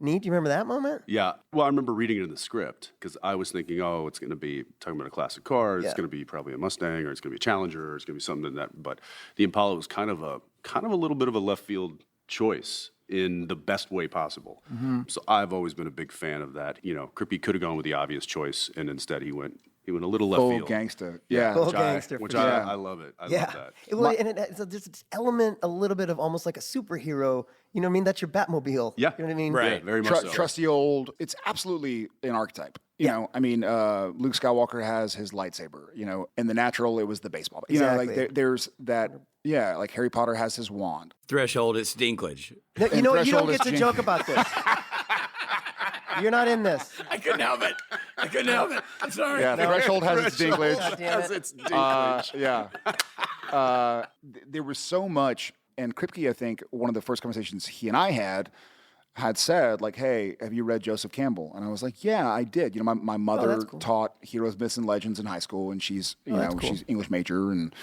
S3: neat. Do you remember that moment?
S8: Yeah. Well, I remember reading it in the script because I was thinking, oh, it's going to be talking about a classic car. It's going to be probably a Mustang, or it's going to be a Challenger, or it's going to be something that. But the Impala was kind of a little bit of a left field choice in the best way possible.
S3: Mm-hmm.
S8: So I've always been a big fan of that. Krippy could have gone with the obvious choice, and instead he went a little left
S7: Full
S8: field.
S7: gangster. Yeah.
S3: Full gangster.
S8: Which
S3: for sure.
S8: I love it. I love that.
S3: And there's this element, a little bit of almost like a superhero. You know what I mean? That's your Batmobile.
S8: Yeah.
S3: You know what I mean?
S8: Right. Yeah, very much so.
S7: Trusty old. It's absolutely an archetype. You know, I mean, Luke Skywalker has his lightsaber. In The Natural, it was the baseball bat.
S3: Exactly.
S7: There's that. Yeah, like Harry Potter has his wand.
S6: Threshold is Dinklage.
S3: No, you know what? You don't
S7: Threshold
S3: get
S7: is
S3: to joke about this. You're not in this.
S6: I couldn't help it. I'm sorry.
S7: Yeah, Threshold has its Dinklage.
S3: God damn it.
S8: It's Dinklage.
S7: Yeah. There was so much, and Kripke, I think, one of the first conversations he and I had said, like, hey, have you read Joseph Campbell? And I was like, yeah, I did. My mother taught Heroes, Myths, and Legends in high school, and she's, she's English major, and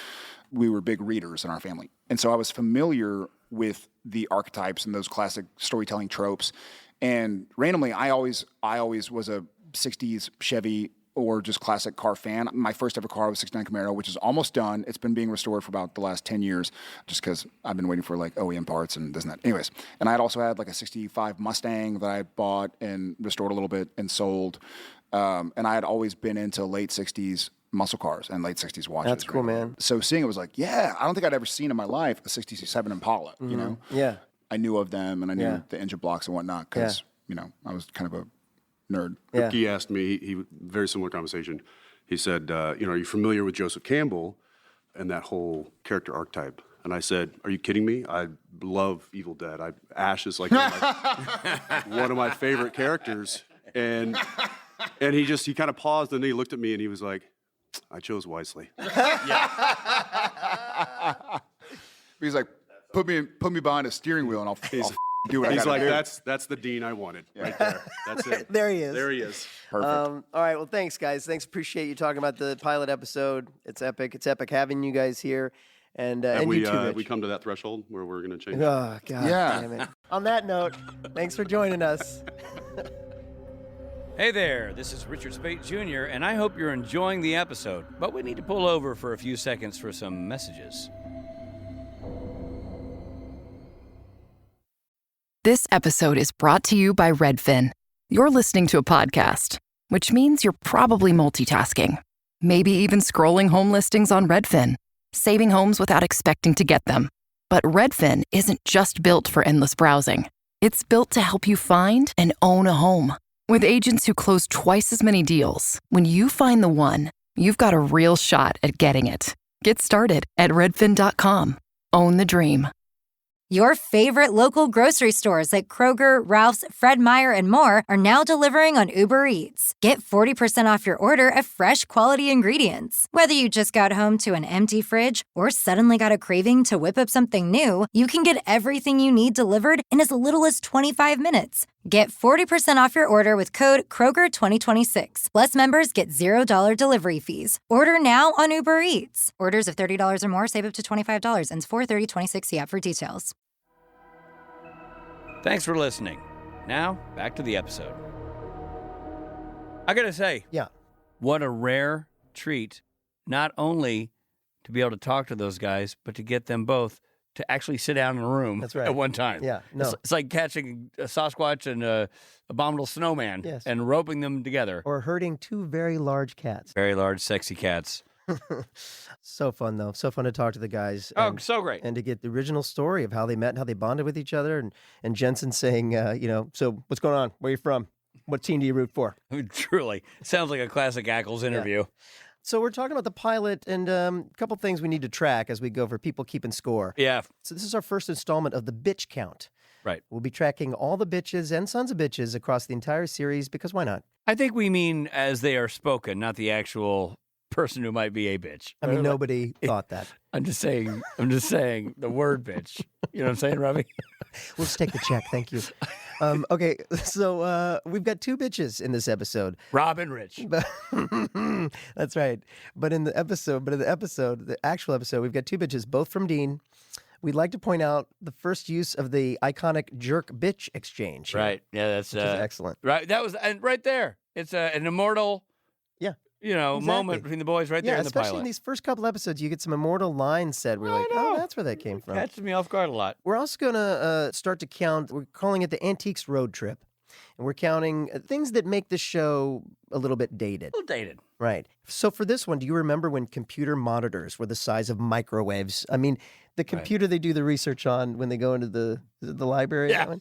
S7: we were big readers in our family. And so I was familiar with the archetypes and those classic storytelling tropes. And randomly, I always was a 60s Chevy or just classic car fan. My first ever car was 69 Camaro, which is almost done. It's been being restored for about the last 10 years just because I've been waiting for like OEM parts and this and that. Anyways, and I had also had like a 65 Mustang that I bought and restored a little bit and sold. And I had always been into late 60s muscle cars and late 60s watches.
S3: That's cool, man.
S7: So seeing it was like, yeah, I don't think I'd ever seen in my life a 67 Impala, you know?
S3: Yeah.
S7: I knew of them and I knew the engine blocks and whatnot because, I was kind of a nerd.
S3: Yeah.
S8: He asked me, he very similar conversation. He said, are you familiar with Joseph Campbell and that whole character archetype? And I said, are you kidding me? I love Evil Dead. Ash is like one of my favorite characters. And he kind of paused and then he looked at me and he was like, I chose wisely.
S7: He's like, put me behind a steering wheel and I'll do what I gotta do.
S8: That's the Dean I wanted right there. That's it.
S3: There he is.
S8: There he is.
S7: Perfect.
S3: All right. Well, thanks, guys. Appreciate you talking about the pilot episode. It's epic. It's epic having you guys here. And you too, Rich.
S8: We come to that threshold where we're going to change.
S3: Oh, God damn it. On that note, thanks for joining us.
S4: Hey there, this is Richard Speight Jr., and I hope you're enjoying the episode, but we need to pull over for a few seconds for some messages.
S1: This episode is brought to you by Redfin. You're listening to a podcast, which means you're probably multitasking. Maybe even scrolling home listings on Redfin, saving homes without expecting to get them. But Redfin isn't just built for endless browsing. It's built to help you find and own a home. With agents who close twice as many deals, when you find the one, you've got a real shot at getting it. Get started at redfin.com. Own the dream.
S11: Your favorite local grocery stores like Kroger, Ralph's, Fred Meyer, and more are now delivering on Uber Eats. Get 40% off your order of fresh, quality ingredients. Whether you just got home to an empty fridge or suddenly got a craving to whip up something new, you can get everything you need delivered in as little as 25 minutes. Get 40% off your order with code Kroger2026. Plus, members get $0 delivery fees. Order now on Uber Eats. Orders of $30 or more save up to $25. Ends 4/30/26. See app for details.
S4: Thanks for listening. Now, back to the episode. I gotta say,
S3: Yeah.
S4: what a rare treat, not only to be able to talk to those guys, but to get them both to actually sit down in a room
S3: That's right.
S4: at one time.
S3: Yeah, no.
S4: It's like catching a Sasquatch and a abominable snowman
S3: Yes.
S4: and roping them together.
S3: Or herding two very large cats.
S4: Very large, sexy cats.
S3: So fun, though. So fun to talk to the guys.
S4: Oh, so great.
S3: And to get the original story of how they met and how they bonded with each other. And Jensen saying, so what's going on? Where are you from? What team do you root for?
S4: Truly. Sounds like a classic Ackles interview.
S3: Yeah. So we're talking about the pilot and a couple things we need to track as we go for people keeping score.
S4: Yeah.
S3: So this is our first installment of the bitch count.
S4: Right.
S3: We'll be tracking all the bitches and sons of bitches across the entire series because why not?
S4: I think we mean as they are spoken, not the actual person who might be a bitch.
S3: I mean, nobody thought that.
S4: I'm just saying the word bitch. You know what I'm saying, Robbie?
S3: We'll just take the check. Thank you. Okay, so we've got two bitches in this episode.
S4: Rob and Rich.
S3: That's right. But in the actual episode, we've got two bitches, both from Dean. We'd like to point out the first use of the iconic jerk bitch exchange.
S4: Right. Yeah, that's
S3: which is excellent.
S4: Right. That was and right there. It's an immortal.
S3: Yeah.
S4: Exactly. Moment between the boys right there in the pilot.
S3: Especially in these first couple episodes, you get some immortal lines said. We're like, oh, that's where that came from.
S4: Catches me off guard a lot.
S3: We're also going to start to count. We're calling it the Antiques Road Trip. And we're counting things that make the show a little bit dated.
S4: A little dated.
S3: Right. So for this one, do you remember when computer monitors were the size of microwaves? I mean, the computer they do the research on when they go into the library.
S4: Yeah.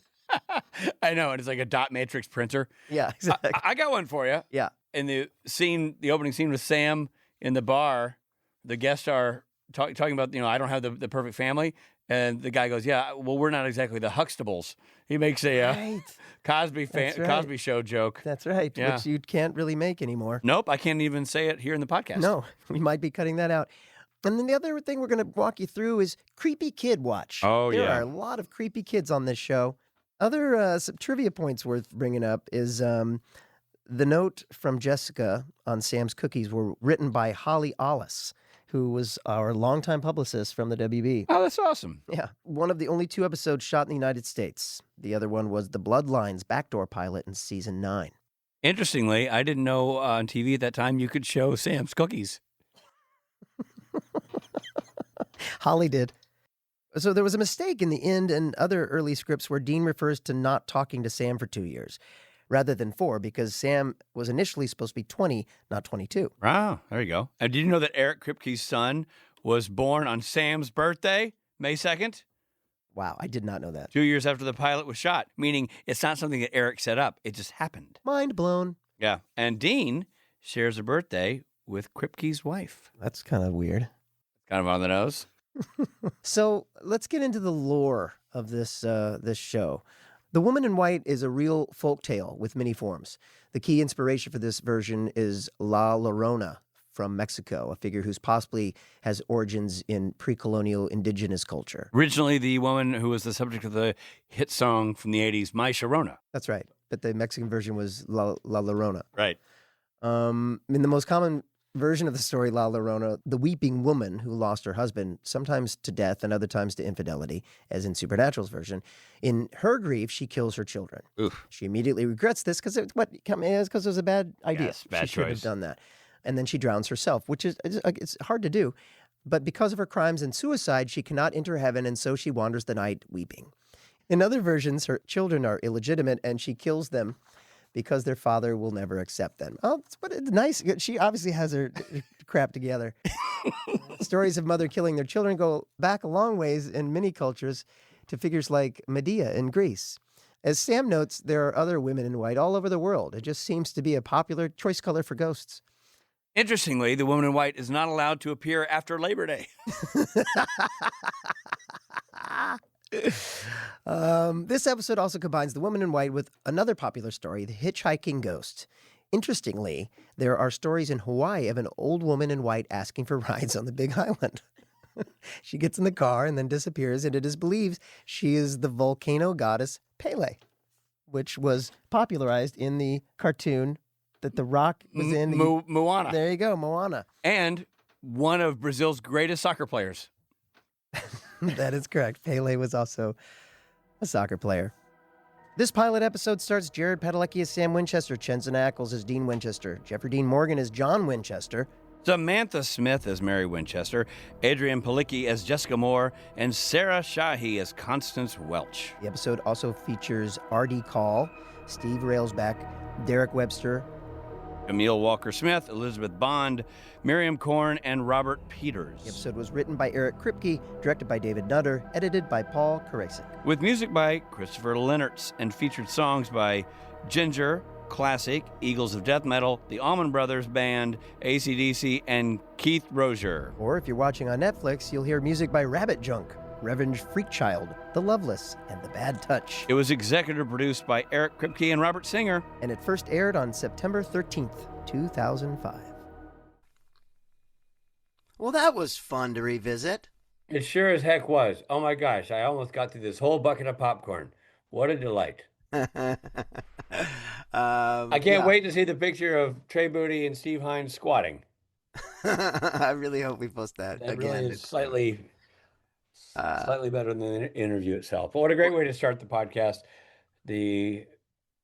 S4: I know. And it's like a dot matrix printer.
S3: Yeah, exactly.
S4: I got one for you.
S3: Yeah.
S4: In the opening scene with Sam in the bar, the guest star talking about, I don't have the perfect family. And the guy goes, yeah, well, we're not exactly the Huxtables. He makes a Cosby Show joke.
S3: That's right,
S4: yeah.
S3: Which you can't really make anymore.
S4: Nope, I can't even say it here in the podcast.
S3: No, we might be cutting that out. And then the other thing we're going to walk you through is Creepy Kid Watch.
S4: Oh,
S3: There are a lot of creepy kids on this show. Other some trivia points worth bringing up is the note from Jessica on Sam's cookies were written by Holly Ollis, who was our longtime publicist from the WB.
S4: Oh, that's awesome.
S3: Yeah. One of the only 2 episodes shot in the United States. The other one was the Bloodlines backdoor pilot in season 9.
S4: Interestingly, I didn't know on TV at that time you could show Sam's cookies.
S3: Holly did. So there was a mistake in the end and other early scripts where Dean refers to not talking to Sam for 2 years rather than 4 because Sam was initially supposed to be 20, not 22.
S4: Wow, there you go. And did you know that Eric Kripke's son was born on Sam's birthday, May 2nd?
S3: Wow, I did not know that.
S4: 2 years after the pilot was shot, meaning it's not something that Eric set up. It just happened.
S3: Mind blown.
S4: Yeah. And Dean shares a birthday with Kripke's wife.
S3: That's kind of weird.
S4: Kind of on the nose.
S3: So let's get into the lore of this show. The Woman in White is a real folk tale with many forms. The key inspiration for this version is La Llorona from Mexico, a figure who's possibly has origins in pre-colonial indigenous culture.
S4: Originally, the woman who was the subject of the hit song from the 80s, My Sharona.
S3: That's right. But the Mexican version was La Llorona.
S4: Right.
S3: In the most common version of the story, La Llorona, the weeping woman who lost her husband, sometimes to death and other times to infidelity, as in Supernatural's version. In her grief, she kills her children.
S4: Oof.
S3: She immediately regrets this because it was a bad idea.
S4: Yes, bad
S3: she shouldn't
S4: choice.
S3: have done that. And then she drowns herself, which is it's hard to do. But because of her crimes and suicide, she cannot enter heaven, and so she wanders the night weeping. In other versions, her children are illegitimate, and she kills them because their father will never accept them. Oh, but it's nice. She obviously has her crap together. Stories of mother killing their children go back a long ways in many cultures to figures like Medea in Greece. As Sam notes, there are other women in white all over the world. It just seems to be a popular choice color for ghosts.
S4: Interestingly, the woman in white is not allowed to appear after Labor Day.
S3: This episode also combines the woman in white with another popular story, the hitchhiking ghost. Interestingly, there are stories in Hawaii of an old woman in white asking for rides on the Big Island. She gets in the car and then disappears, and it is believed she is the volcano goddess Pele, which was popularized in the cartoon that The Rock was in.
S4: Moana.
S3: There you go, Moana.
S4: And one of Brazil's greatest soccer players.
S3: That is correct. Pele was also a soccer player. This pilot episode stars Jared Padalecki as Sam Winchester, Jensen Ackles as Dean Winchester, Jeffrey Dean Morgan as John Winchester,
S4: Samantha Smith as Mary Winchester, Adrienne Palicki as Jessica Moore, and Sarah Shahi as Constance Welch.
S3: The episode also features R.D. Call, Steve Railsback, Derek Webster,
S4: Emil Walker-Smith, Elizabeth Bond, Miriam Korn, and Robert Peters.
S3: The episode was written by Eric Kripke, directed by David Nutter, edited by Paul Karasik.
S4: With music by Christopher Lennertz and featured songs by Ginger, Classic, Eagles of Death Metal, the Allman Brothers Band, AC/DC, and Keith Rozier.
S3: Or if you're watching on Netflix, you'll hear music by Rabbit Junk, Revenge Freakchild, The Loveless, and The Bad Touch.
S4: It was executive produced by Eric Kripke and Robert Singer.
S3: And it first aired on September 13th, 2005.
S5: Well, that was fun to revisit.
S6: It sure as heck was. Oh my gosh, I almost got through this whole bucket of popcorn. What a delight. I can't wait to see the picture of Trey Booty and Steve Hines squatting.
S5: I really hope we post that again.
S6: Really is slightly better than the interview itself. But what a great way to start the podcast.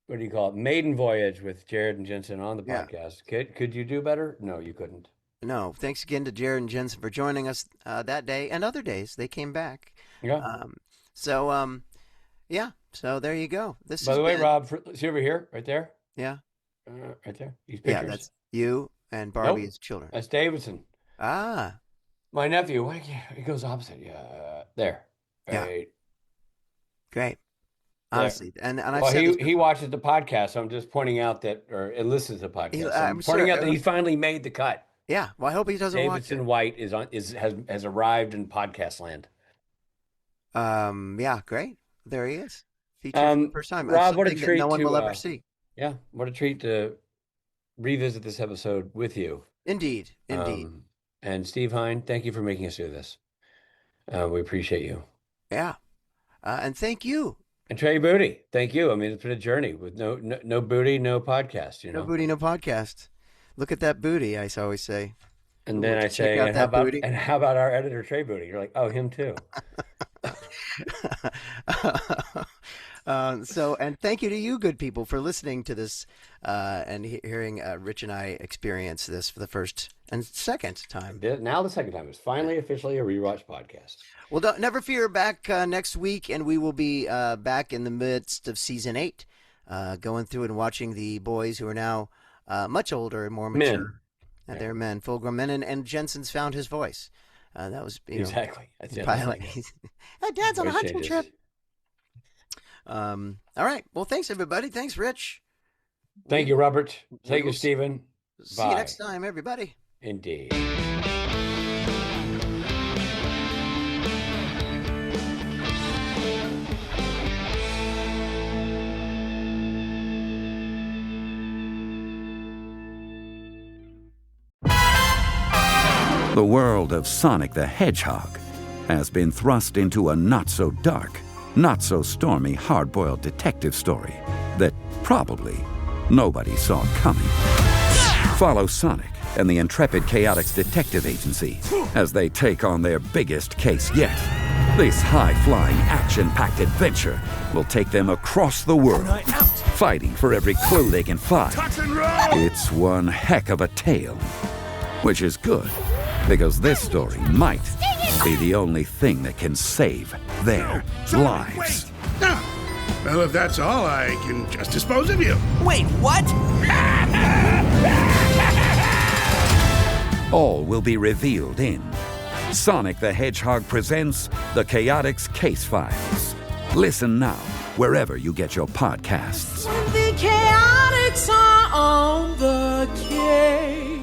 S6: What do you call it? Maiden voyage with Jared and Jensen on the podcast. Could you do better? No, you couldn't.
S5: No. Thanks again to Jared and Jensen for joining us that day and other days. They came back.
S6: Yeah.
S5: So there you go.
S6: By the way, Rob, see over here, right there?
S5: Yeah.
S6: Right there. These pictures.
S5: Yeah, that's you and Barbie as children.
S6: That's Davidson.
S5: Ah.
S6: My nephew. He goes opposite. Yeah. There. Right.
S5: Yeah. Great. Honestly, and I
S6: he watches the podcast, so I'm just pointing out that, or it listens to the podcast. I'm pointing out that he finally made the cut.
S5: Yeah, well, I hope he doesn't watch it.
S6: Davidson White has arrived in podcast land.
S5: Yeah, great. There he is. Featured for the first time.
S6: Rob, what a treat!
S5: No one will ever see.
S6: Yeah, what a treat to revisit this episode with you.
S5: Indeed.
S6: And Steve Hine, thank you for making us do this. We appreciate you.
S5: Yeah, and thank you.
S6: And Trey Booty, thank you. I mean, it's been a journey with no booty, no podcast. You know,
S5: no booty, no podcast. Look at that booty, I always say.
S6: And then I say, and how about our editor Trey Booty? You're like, oh, him too.
S5: And thank you to you good people for listening to this and hearing Rich and I experience this for the first and second time.
S6: Now the second time. It's finally officially a rewatch podcast.
S5: Well, never fear, back next week, and we will be back in the midst of season 8, going through and watching the boys who are now much older and more mature.
S6: Men.
S5: And they're men, full-grown men, and Jensen's found his voice. That was
S6: exactly.
S5: That's Dad's on a hunting trip. All right. Well, thanks everybody. Thanks, Rich.
S6: Thank you, Robert. Thank you, Stephen.
S5: See you next time, everybody.
S6: Indeed.
S12: The world of Sonic the Hedgehog has been thrust into a not-so-dark, not-so-stormy hard-boiled detective story that probably nobody saw coming. Follow Sonic and the intrepid Chaotix Detective Agency as they take on their biggest case yet. This high-flying, action-packed adventure will take them across the world, fighting for every clue they can find. It's one heck of a tale, which is good, because this story might be the only thing that can save their lives.
S13: Well, if that's all, I can just dispose of you.
S14: Wait, what?
S12: All will be revealed in Sonic the Hedgehog presents The Chaotix Case Files. Listen now, wherever you get your podcasts.
S14: The Chaotix are on the case.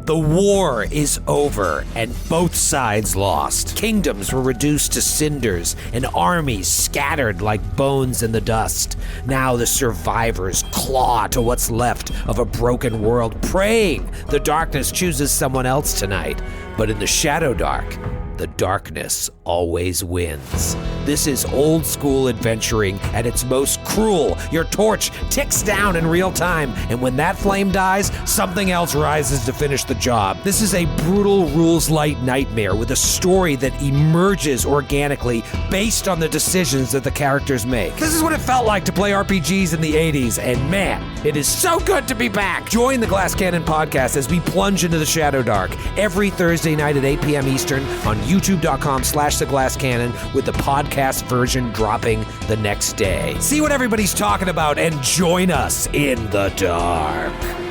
S15: The war is over, and both sides lost. Kingdoms were reduced to cinders, and armies scattered like bones in the dust. Now the survivors claw to what's left of a broken world, praying the darkness chooses someone else tonight. But in the Shadow Dark, the darkness always wins. This is old school adventuring at its most cruel. Your torch ticks down in real time, and when that flame dies, something else rises to finish the job. This is a brutal rules-light nightmare with a story that emerges organically based on the decisions that the characters make. This is what it felt like to play RPGs in the 80s, and man, it is so good to be back. Join the Glass Cannon podcast as we plunge into the Shadow Dark every Thursday night at 8 p.m. Eastern on youtube.com/theglasscannon with the podcast version dropping the next day. See what everybody's talking about and join us in the dark.